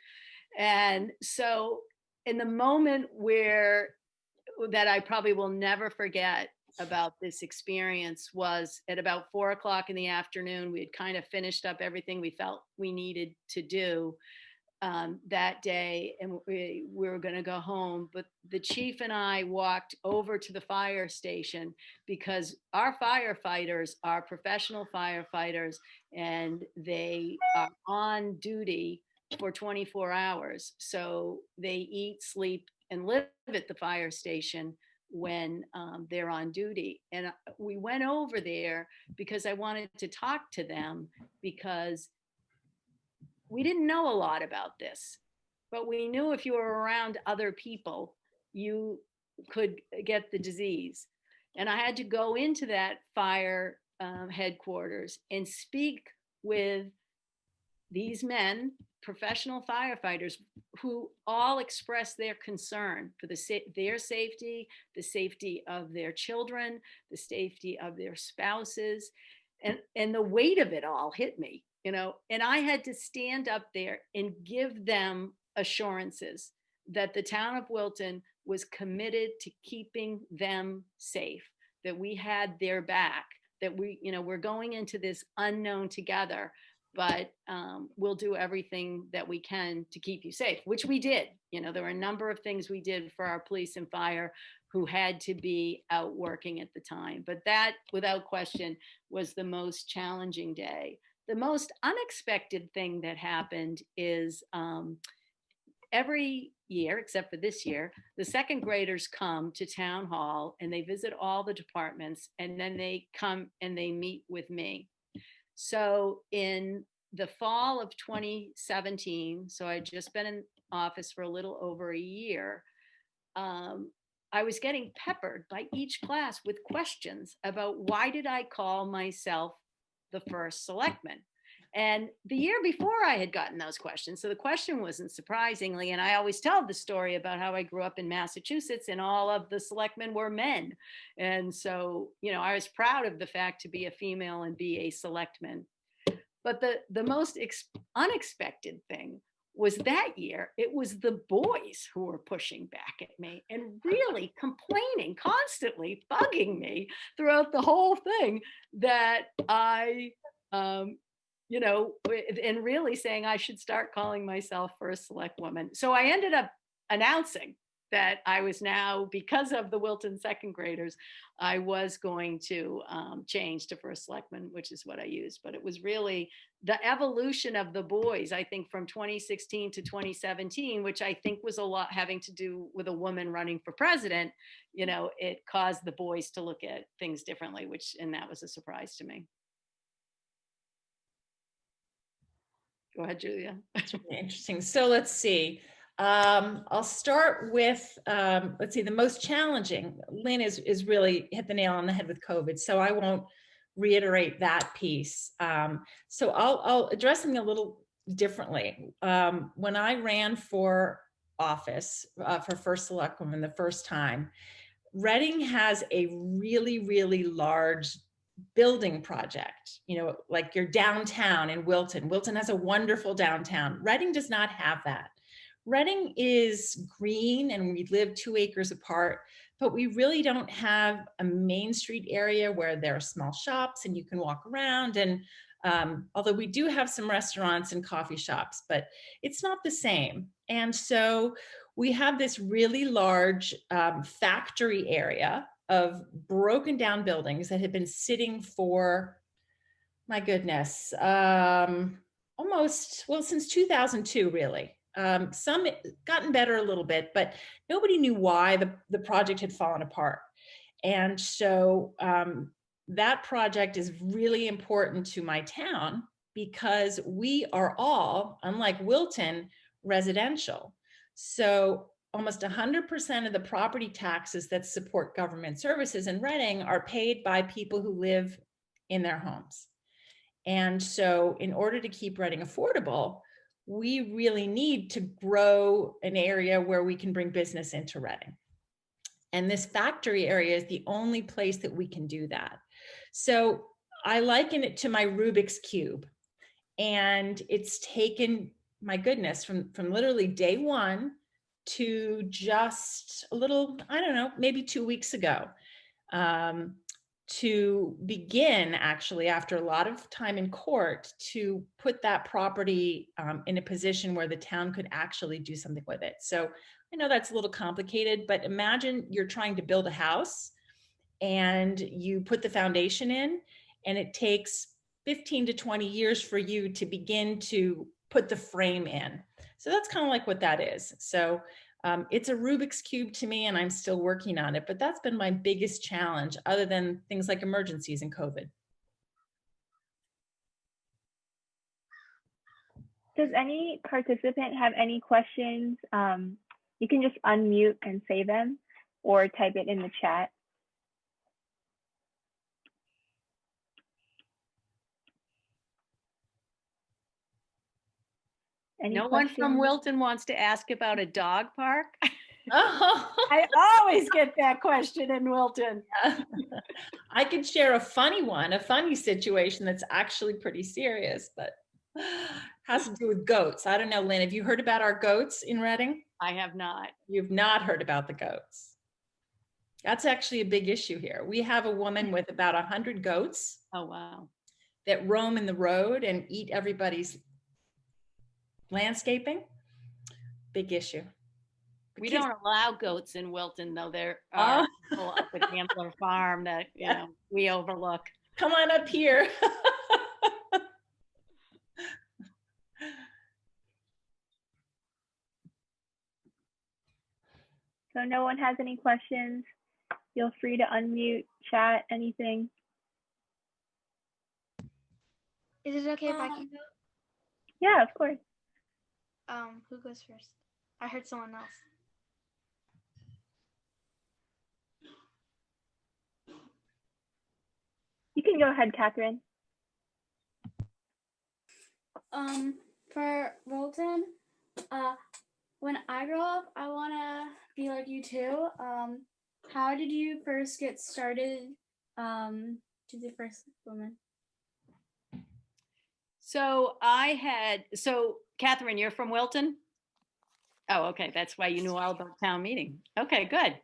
And so in the moment that I probably will never forget about this experience was at about 4 o'clock in the afternoon. We had kind of finished up everything we felt we needed to do. that day, and we were going to go home. But the chief and I walked over to the fire station because our firefighters are professional firefighters, and they are on duty for 24 hours. So they eat, sleep, and live at the fire station when they're on duty. And we went over there because I wanted to talk to them, because we didn't know a lot about this, but we knew if you were around other people, you could get the disease. And I had to go into that fire headquarters and speak with these men, professional firefighters, who all expressed their concern for their safety, the safety of their children, the safety of their spouses. And the weight of it all hit me, you know, and I had to stand up there and give them assurances that the town of Wilton was committed to keeping them safe, that we had their back, that we, you know, we're going into this unknown together, but we'll do everything that we can to keep you safe, which we did. You know, there were a number of things we did for our police and fire who had to be out working at the time. But that, without question, was the most challenging day. The most unexpected thing that happened is every year, except for this year, the second graders come to town hall and they visit all the departments, and then they come and they meet with me. So in the fall of 2017, so I'd just been in office for a little over a year, I was getting peppered by each class with questions about why did I call myself the first selectman? And the year before I had gotten those questions. So the question wasn't surprisingly, and I always tell the story about how I grew up in Massachusetts and all of the selectmen were men. And so, you know, I was proud of the fact to be a female and be a selectman. But the most unexpected thing was that year, it was the boys who were pushing back at me and really complaining, constantly bugging me throughout the whole thing that I, you know, and really saying I should start calling myself first select woman. So I ended up announcing that I was now, because of the Wilton second graders, I was going to change to first selectman, which is what I used. But it was really the evolution of the boys, I think, from 2016 to 2017, which I think was a lot having to do with a woman running for president. You know, it caused the boys to look at things differently, and that was a surprise to me. Go ahead, Julia. That's really interesting. So let's see. I'll start with, let's see, the most challenging. Lynn is really hit the nail on the head with COVID, so I won't reiterate that piece. So I'll address them a little differently. When I ran for office for first selectwoman the first time, Reading has a really, really large building project, you know, like your downtown in Wilton. Wilton has a wonderful downtown. Reading does not have that. Reading is green and we live 2 acres apart, but we really don't have a main street area where there are small shops and you can walk around. And although we do have some restaurants and coffee shops, but it's not the same. And so we have this really large factory area of broken down buildings that had been sitting for, my goodness, almost, well, since 2002, really. Some gotten better a little bit, but nobody knew why the project had fallen apart. And so that project is really important to my town because we are all, unlike Wilton, residential. So almost 100% of the property taxes that support government services in Reading are paid by people who live in their homes. And so in order to keep Reading affordable, we really need to grow an area where we can bring business into Reading. And this factory area is the only place that we can do that. So I liken it to my Rubik's Cube. And it's taken, my goodness, from literally day one to just a little, I don't know, maybe 2 weeks ago. to begin, actually, after a lot of time in court, to put that property in a position where the town could actually do something with it. So I know that's a little complicated, but imagine you're trying to build a house and you put the foundation in, and it takes 15 to 20 years for you to begin to put the frame in. So that's kind of like what that is. So it's a Rubik's Cube to me, and I'm still working on it, but that's been my biggest challenge, other than things like emergencies and COVID. Does any participant have any questions? You can just unmute and say them, or type it in the chat. No one from Wilton wants to ask about a dog park? Oh. I always get that question in Wilton. I could share a funny one, a funny situation that's actually pretty serious, but has to do with goats. I don't know, Lynn, have you heard about our goats in Reading? I have not. You've not heard about the goats. That's actually a big issue here. We have a woman with about 100 goats. Oh, wow. That roam in the road and eat everybody's landscaping. Big issue. We don't allow goats in Wilton, though. There are people up at Gambler Farm that you know we overlook. Come on up here. So no one has any questions? Feel free to unmute, chat, anything. Is it okay if I can go? Yeah, of course. Who goes first? I heard someone else. You can go ahead, Catherine. For Wilton, when I grow up, I want to be like you too. How did you first get started to the first woman? So Catherine, you're from Wilton? Oh, okay. That's why you knew all about town meeting. Okay, good.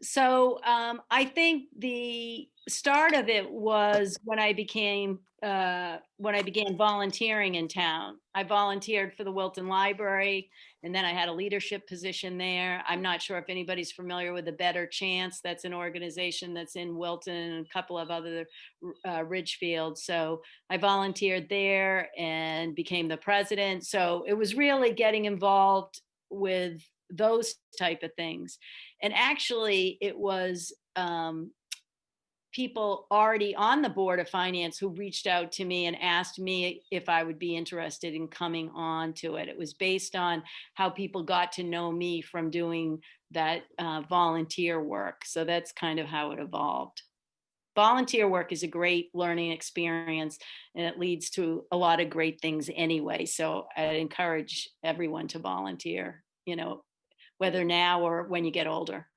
So I think the start of it was when I began volunteering in town. I volunteered for the Wilton Library, and then I had a leadership position there. I'm not sure if anybody's familiar with the Better Chance. That's an organization that's in Wilton and a couple of other Ridgefield. So I volunteered there and became the president. So it was really getting involved with those type of things. And actually it was people already on the Board of Finance who reached out to me and asked me if I would be interested in coming on to it. It was based on how people got to know me from doing that volunteer work. So that's kind of how it evolved. Volunteer work is a great learning experience, and it leads to a lot of great things anyway. So I encourage everyone to volunteer, you know, whether now or when you get older.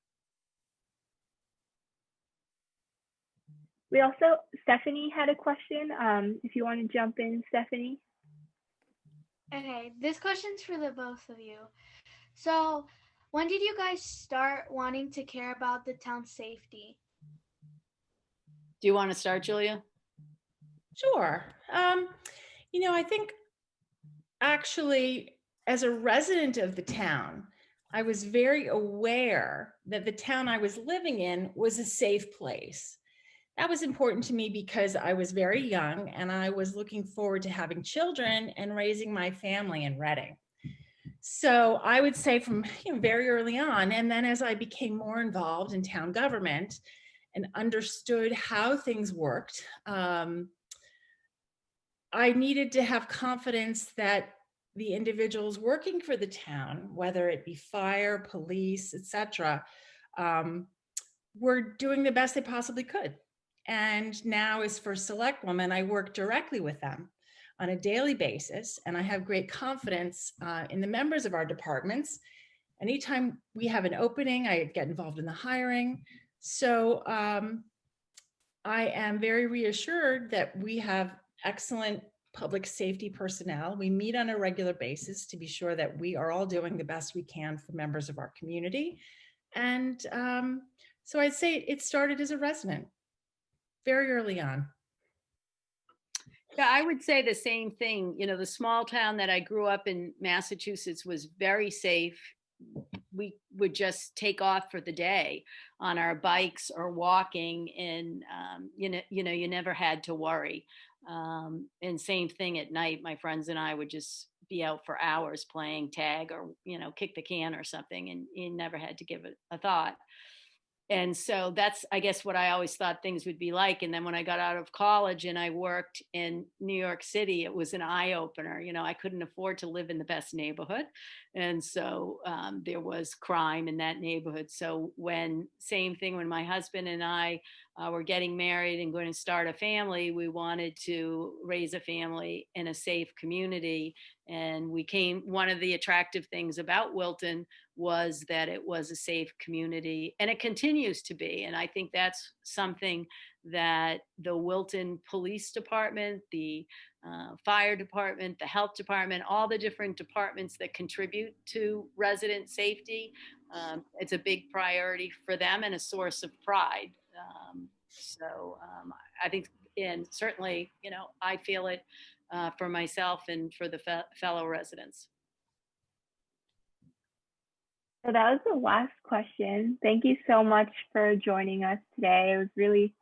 We also, Stephanie had a question. If you want to jump in, Stephanie. Okay, this question's for the both of you. So, when did you guys start wanting to care about the town's safety? Do you want to start, Julia? Sure. You know, I think actually, as a resident of the town, I was very aware that the town I was living in was a safe place. That was important to me because I was very young and I was looking forward to having children and raising my family in Reading. So I would say from very early on, and then as I became more involved in town government and understood how things worked, I needed to have confidence that the individuals working for the town, whether it be fire, police, etc., were doing the best they possibly could. And now as for Selectwomen, I work directly with them on a daily basis, and I have great confidence in the members of our departments. Anytime we have an opening, I get involved in the hiring. So I am very reassured that we have excellent public safety personnel. We meet on a regular basis to be sure that we are all doing the best we can for members of our community. And so I'd say it started as a resident. very early on. Yeah, I would say the same thing. You know, the small town that I grew up in, Massachusetts, was very safe. We would just take off for the day on our bikes or walking, and you never had to worry. And same thing at night. My friends and I would just be out for hours playing tag or kick the can or something, and you never had to give it a thought. And so that's, I guess, what I always thought things would be like. And then when I got out of college and I worked in New York City, it was an eye opener. I couldn't afford to live in the best neighborhood. And so there was crime in that neighborhood. So same thing, when my husband and I were getting married and going to start a family, we wanted to raise a family in a safe community. And one of the attractive things about Wilton was that it was a safe community, and it continues to be. And I think that's something that the Wilton Police Department, the fire department, the health department, all the different departments that contribute to resident safety, it's a big priority for them and a source of pride. I think, and certainly, I feel it for myself and for the fellow residents. So that was the last question. Thank you so much for joining us today. It was really,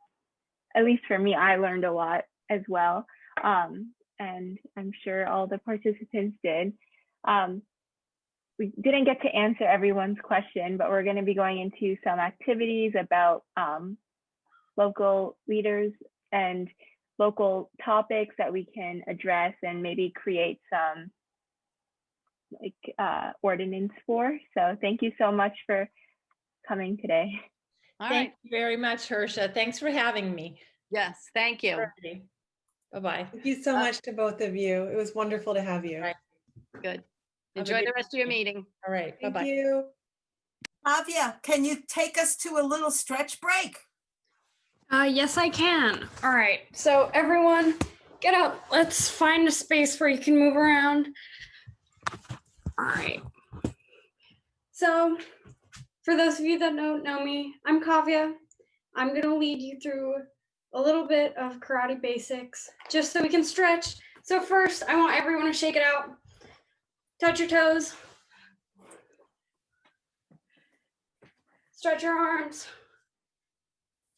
at least for me, I learned a lot as well. And I'm sure all the participants did. We didn't get to answer everyone's question, but we're going to be going into some activities about local leaders and local topics that we can address and maybe create some ordinance for. So thank you so much for coming today. Thank you very much, Hersha. Thanks for having me. Yes, thank you. Bye-bye. Thank you so much to both of you. It was wonderful to have you. Right. Good. Enjoy the rest of your meeting. All right. Thank Bye-bye. you. Kavya, can you take us to a little stretch break? Yes, I can. All right. So everyone, get up. Let's find a space where you can move around. All right. So for those of you that don't know me, I'm Kavya. I'm going to lead you through a little bit of karate basics just so we can stretch. So first, I want everyone to shake it out. Touch your toes. Stretch your arms.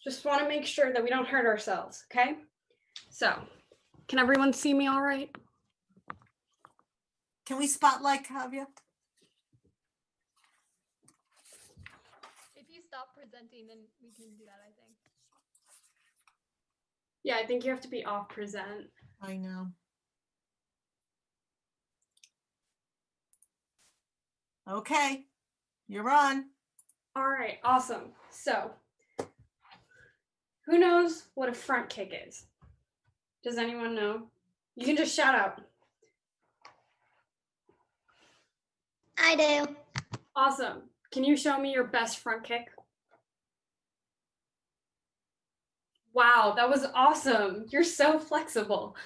Just want to make sure that we don't hurt ourselves, okay? So, can everyone see me all right? Can we spotlight Kavya? If you stop presenting, then we can do that, I think. Yeah, I think you have to be off present. I know. Okay, you're on. All right, awesome. So, who knows what a front kick is? Does anyone know? You can just shout out. I do. Awesome. Can you show me your best front kick? Wow, that was awesome. You're so flexible.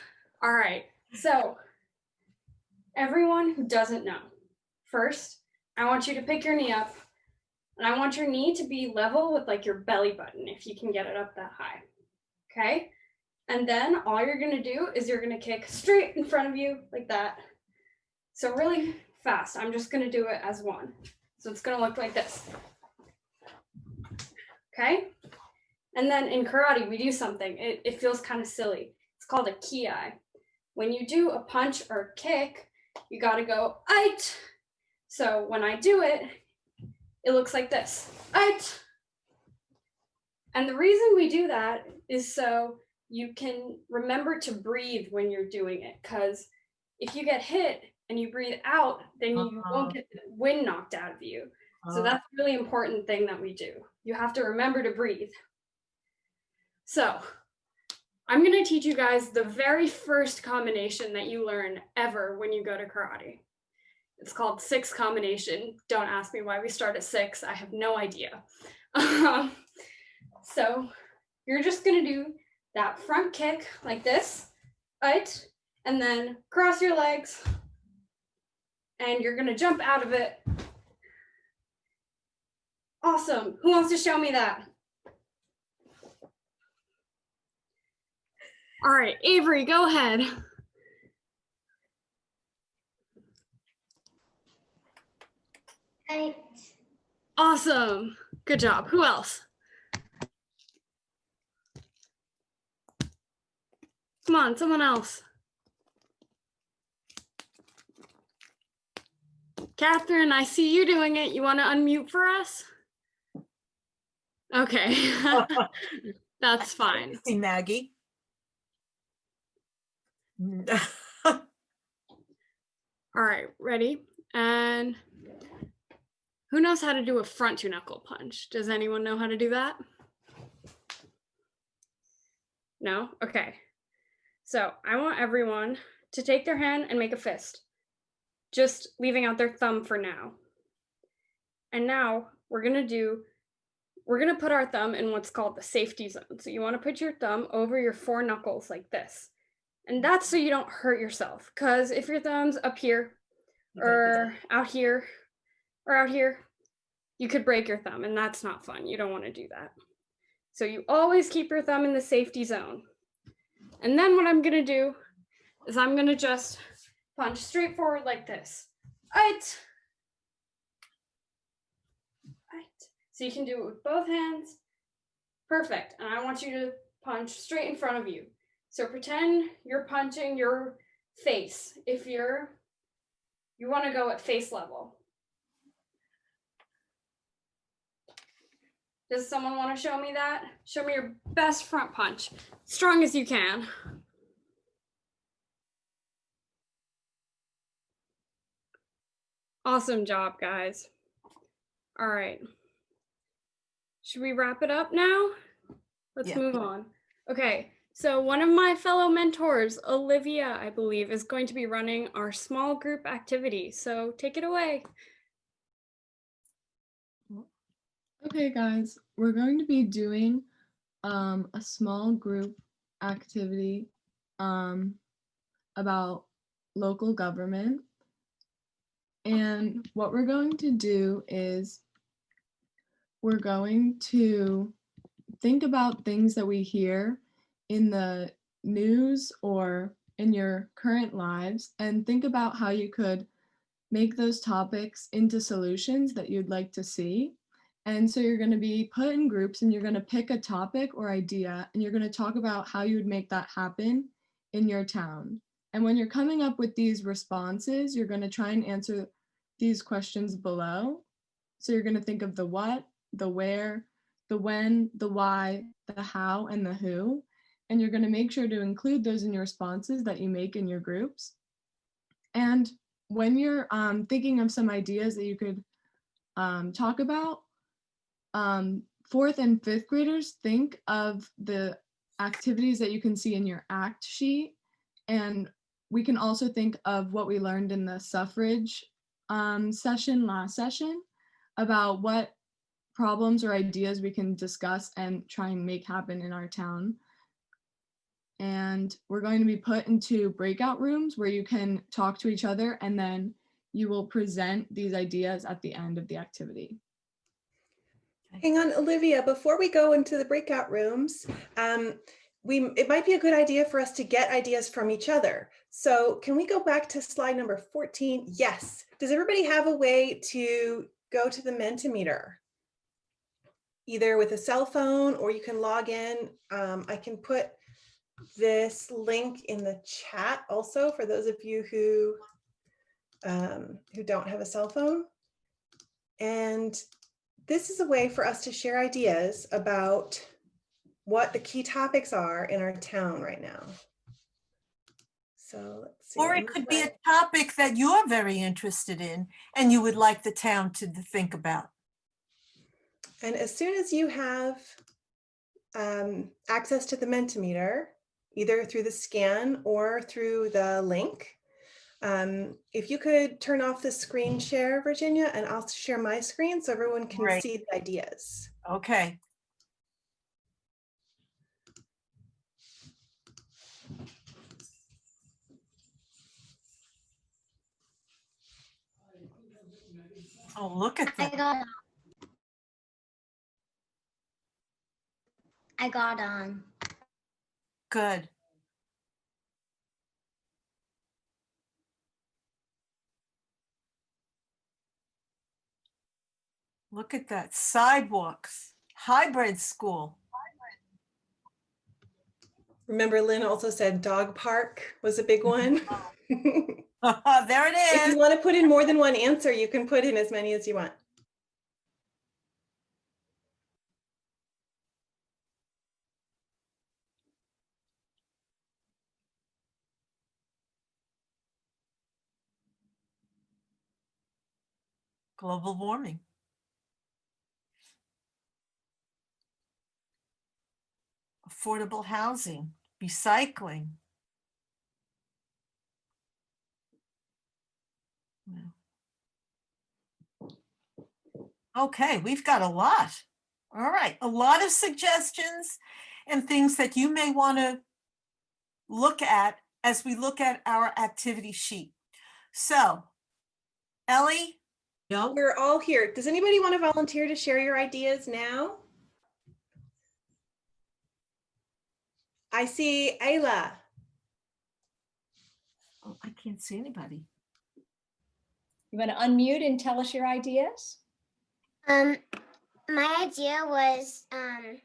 All right, so everyone who doesn't know, first, I want you to pick your knee up, and I want your knee to be level with like your belly button, if you can get it up that high, okay? And then all you're gonna do is you're gonna kick straight in front of you like that. So really fast, I'm just gonna do it as one. So it's gonna look like this, okay? And then in karate, we do something, it feels kind of silly. It's called a ki. When you do a punch or kick, you gotta go, ait. So when I do it, it looks like this, ait. And the reason we do that is so you can remember to breathe when you're doing it, because if you get hit and you breathe out, then you won't get the wind knocked out of you. So that's a really important thing that we do. You have to remember to breathe. So I'm gonna teach you guys the very first combination that you learn ever when you go to karate. It's called 6 combination. Don't ask me why we start at 6. I have no idea. So you're just gonna do that front kick like this, right? And then cross your legs, and you're gonna jump out of it. Awesome. Who wants to show me that? All right, Avery, go ahead. Kite. Awesome. Good job. Who else? Come on, someone else. Catherine, I see you doing it. You want to unmute for us? Okay, that's fine. See Maggie. All right, ready? And who knows how to do a front two knuckle punch? Does anyone know how to do that? No? Okay. So I want everyone to take their hand and make a fist, just leaving out their thumb for now. And now we're gonna put our thumb in what's called the safety zone. So you wanna put your thumb over your 4 knuckles like this. And that's so you don't hurt yourself. Because if your thumb's up here, or out here, or out here, you could break your thumb, and that's not fun. You don't wanna do that. So you always keep your thumb in the safety zone. And then what I'm gonna do is I'm gonna just punch straight forward like this. Right. So you can do it with both hands. Perfect. And I want you to punch straight in front of you. So pretend you're punching your face. If you want to go at face level. Does someone want to show me that? Show me your best front punch. Strong as you can. Awesome job, guys. All right. Should we wrap it up now? Let's move on. Okay, so one of my fellow mentors, Olivia, I believe, is going to be running our small group activity. So take it away. Okay, guys, we're going to be doing a small group activity about local government. And what we're going to do is we're going to think about things that we hear in the news or in your current lives and think about how you could make those topics into solutions that you'd like to see. And so you're going to be put in groups and you're going to pick a topic or idea and you're going to talk about how you would make that happen in your town. And when you're coming up with these responses, you're going to try and answer these questions below. So you're going to think of the what, the where, the when, the why, the how, and the who. And you're going to make sure to include those in your responses that you make in your groups. And when you're thinking of some ideas that you could talk about, 4th and 5th graders, think of the activities that you can see in your ACT sheet. And we can also think of what we learned in the suffrage session last session about what problems or ideas we can discuss and try and make happen in our town. And we're going to be put into breakout rooms where you can talk to each other and then you will present these ideas at the end of the activity. Hang on, Olivia, before we go into the breakout rooms, it might be a good idea for us to get ideas from each other. So can we go back to slide number 14? Yes. Does everybody have a way to go to the Mentimeter? Either with a cell phone or you can log in. I can put this link in the chat also for those of you who don't have a cell phone. And this is a way for us to share ideas about what the key topics are in our town right now. So let's see. Or it could be a topic that you're very interested in and you would like the town to think about. And as soon as you have access to the Mentimeter, either through the scan or through the link, if you could turn off the screen share, Virginia, and I'll share my screen so everyone can see the ideas. Okay. Oh, look at that. I got on. Good. Look at that. Sidewalks, hybrid school. Remember, Lynn also said dog park was a big one. There it If is. you want to put in more than one answer, you can put in as many as you want. Global warming. Affordable housing, recycling. Okay, we've got a lot. All right, a lot of suggestions and things that you may want to look at as we look at our activity sheet. So, Ellie? We're all here. Does anybody want to volunteer to share your ideas now? I see Ayla. Oh, I can't see anybody. You want to unmute and tell us your ideas? My idea was a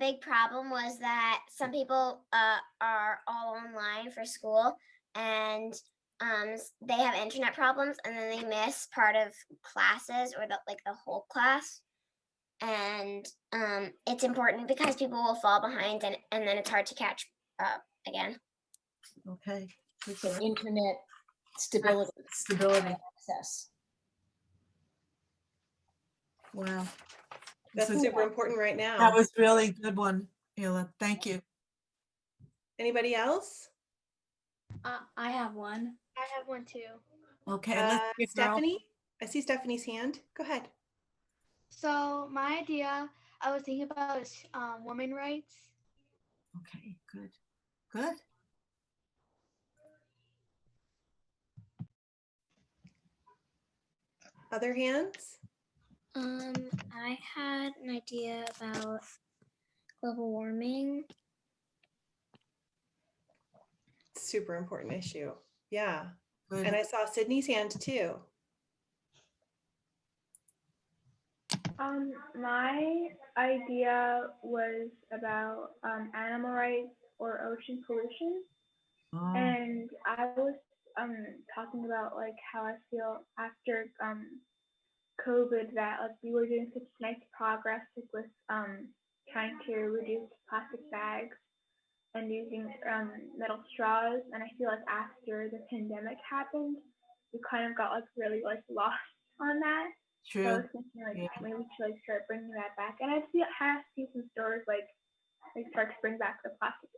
big problem was that some people are all online for school and they have internet problems and then they miss part of classes or the whole class. And it's important because people will fall behind and then it's hard to catch up again. Okay. So internet stability. Access. Wow. That's This is- super important right now. That was really a good one, Ayla. Thank you. Anybody else? I have one. I have one too. Okay, let's get Stephanie? I see Stephanie's hand. Go ahead. So my idea I was thinking about is women rights. Okay, good. Good. Other hands? I had an idea about global warming. Super important issue. Yeah. Good. And I saw Sydney's hand too. My idea was about animal rights or ocean pollution. And I was talking about like how I feel after COVID that like we were doing such nice progress with trying to reduce plastic bags and using metal straws. And I feel like after the pandemic happened, we kind of got like really like lost on that. True. So I was thinking like maybe we should like start bringing that back. And I have seen some stores like start to bring back the plastic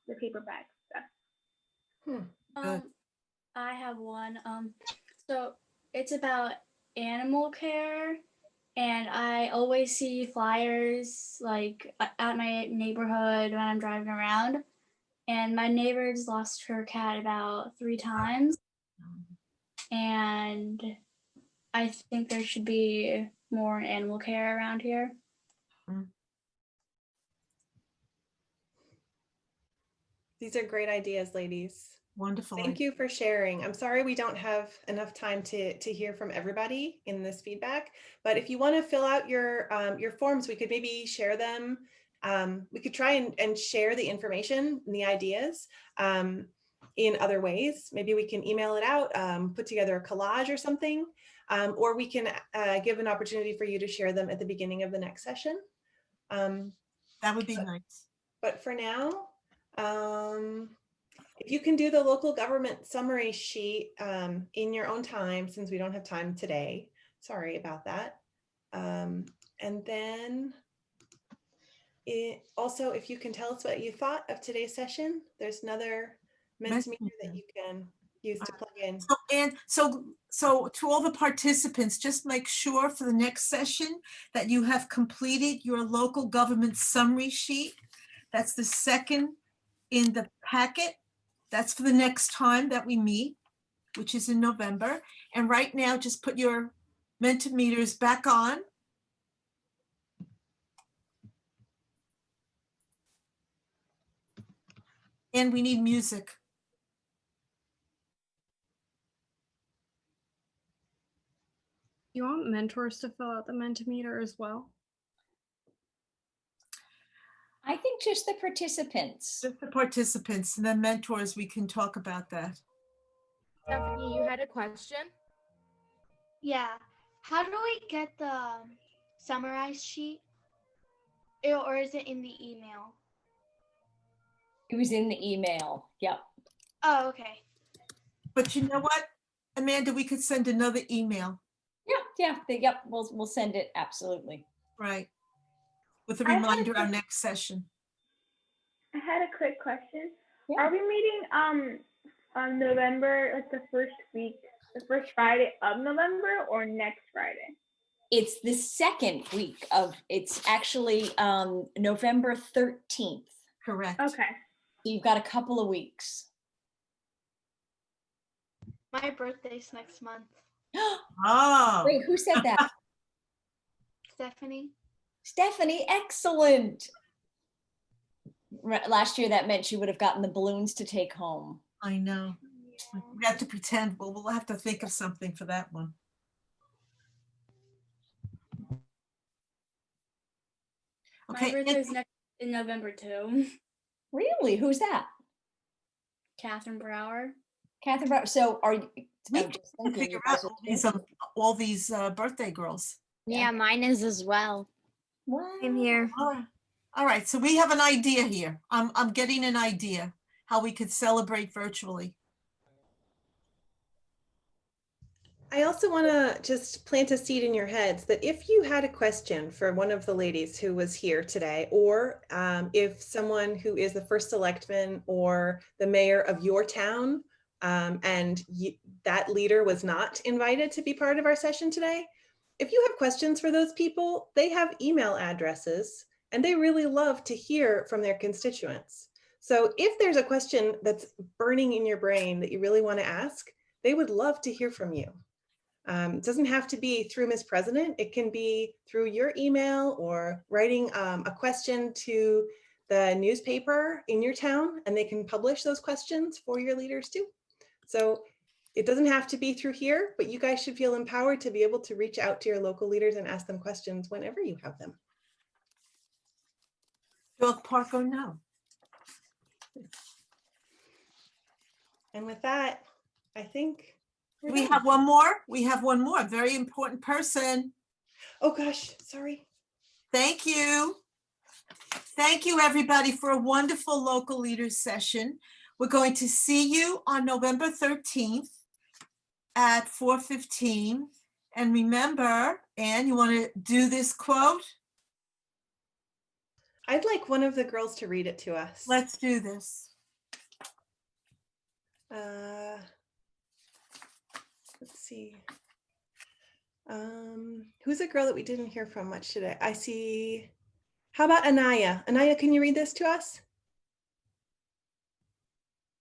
the paper bag stuff. Good. I have one. So it's about animal care, and I always see flyers like at my neighborhood when I'm driving around. And my neighbor's lost her cat about 3 times, and I think there should be more animal care around here. These are great ideas, ladies. Wonderful. Thank you for sharing. I'm sorry we don't have enough time to hear from everybody in this feedback, but if you want to fill out your forms, we could maybe share them. We could try and share the information and the ideas in other ways. Maybe we can email it out, put together a collage or something, or we can give an opportunity for you to share them at the beginning of the next session. That would be nice. But for now, if you can do the local government summary sheet in your own time, since we don't have time today, sorry about that. And then also, if you can tell us what you thought of today's session, there's another Mentimeter that you can use to plug in. So to all the participants, just make sure for the next session that you have completed your local government summary sheet. That's the second in the packet. That's for the next time that we meet, which is in November. And right now, just put your Mentimeters back on. And we need music. you want mentors to fill out the Mentimeter as well? I think just the participants. Just the participants, and then mentors, we can talk about that. Stephanie, you had a question? Yeah. How do we get the summarized sheet? Or is it in the email? It was in the email. Yep. Oh, okay. But you know what, Amanda, we could send another email. Yep. We'll send it, absolutely. Right. With a I had a reminder our quick- next session. I had a quick question. Yeah. Are we meeting on November, like the first Friday of November, or next Friday? It's the second week of, it's actually November 13th. Correct. Okay. So you've got a couple of weeks. My birthday's next month. Oh. Wait, who said that? Stephanie. Stephanie, excellent. Last year, that meant you would have gotten the balloons to take home. I know. We have to pretend. Well, we'll have to think of something for that one. My birthday's next in November too. Really? Who's that? Catherine Brower. Catherine Brower. So are you? We I'm just thinking, figure you out guys are all these birthday girls. Yeah, mine is as well. I'm here. All right, so we have an idea here. I'm getting an idea how we could celebrate virtually. I also want to just plant a seed in your heads that if you had a question for one of the ladies who was here today, or if someone who is the first selectman or the mayor of your town, and that leader was not invited to be part of our session today, if you have questions for those people, they have email addresses and they really love to hear from their constituents. So if there's a question that's burning in your brain that you really want to ask, they would love to hear from you. It doesn't have to be through Ms. President. It can be through your email or writing a question to the newspaper in your town, and they can publish those questions for your leaders too. So it doesn't have to be through here, but you guys should feel empowered to be able to reach out to your local leaders and ask them questions whenever you have them. Dog park or no? And with that, I think we have one more. We have one more very important person. Oh gosh, sorry. Thank you. Thank you, everybody, for a wonderful local leaders session. We're going to see you on November 13th at 4:15. And remember, Anne, you want to do this quote? I'd like one of the girls to read it to us. Let's do this. Let's see. Who's a girl that we didn't hear from much today? I see. How about Anaya? Anaya, can you read this to us?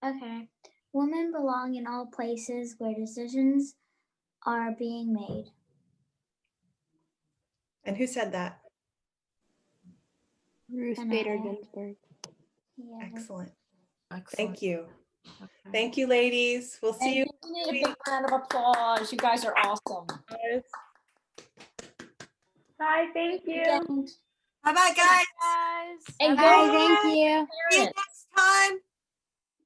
Okay. Women belong in all places where decisions are being made. And who said that? Ruth Anaya. Bader Ginsburg. Yeah. Excellent. Excellent. Thank you. Thank you, ladies. We'll see you. You need a big round of applause. You guys are awesome. Bye, thank you. Bye-bye, guys. And Bye, thank you. See you next time.